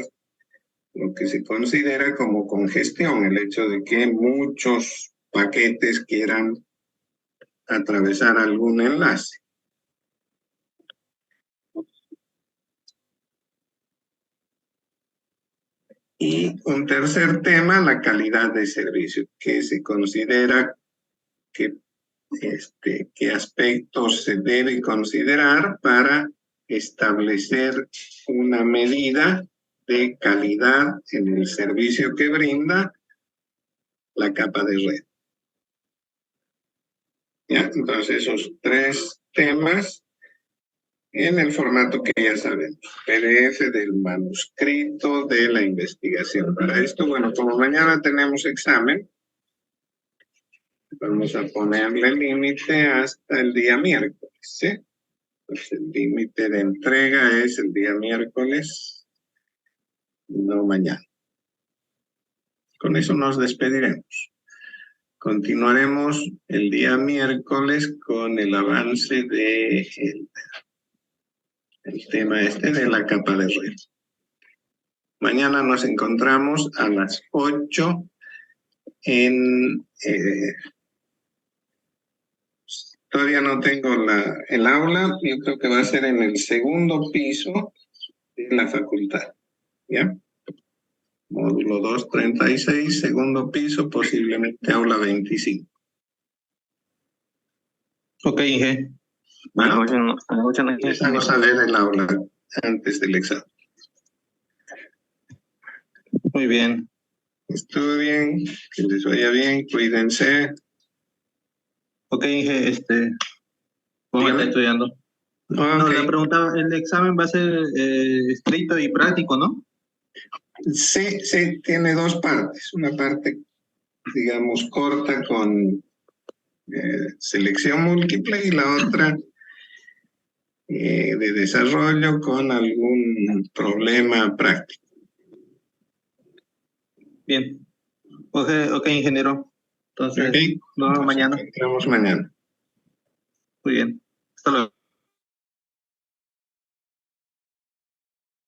lo que se considera como congestión? El hecho de que muchos paquetes quieran atravesar algún enlace. Y un tercer tema, la calidad de servicio, que se considera qué aspectos se debe considerar para establecer una medida de calidad en el servicio que brinda la capa de red. ¿Ya? Entonces, esos 3 temas en el formato que ya sabemos, PDF del manuscrito de la investigación. Para esto, bueno, como mañana tenemos examen, vamos a ponerle límite hasta el día miércoles, ¿sí? Pues el límite de entrega es el día miércoles, no mañana. Con eso nos despediremos. Continuaremos el día miércoles con el avance de el tema de la capa de red. Mañana nos encontramos a las 8 en... todavía no tengo el aula, yo creo que va a ser en el segundo piso de la facultad, ¿ya? Módulo 236, segundo piso, posiblemente aula 25. Ok, Inge. Bueno, empezamos a ver el aula antes del examen. Muy bien. Estudien, que les vaya bien, cuídense. Ok, Inge, ¿cómo está Dígame. estudiando? No, la Ok. pregunta, el examen va a ser escrito y práctico, ¿no? Sí, sí, tiene dos partes. Una parte, digamos, corta con selección múltiple y la otra de desarrollo con algún problema práctico. Bien. Ok, ingeniero. Entonces, Ok, nos vemos nos mañana. encontramos mañana. Muy bien. Hasta luego.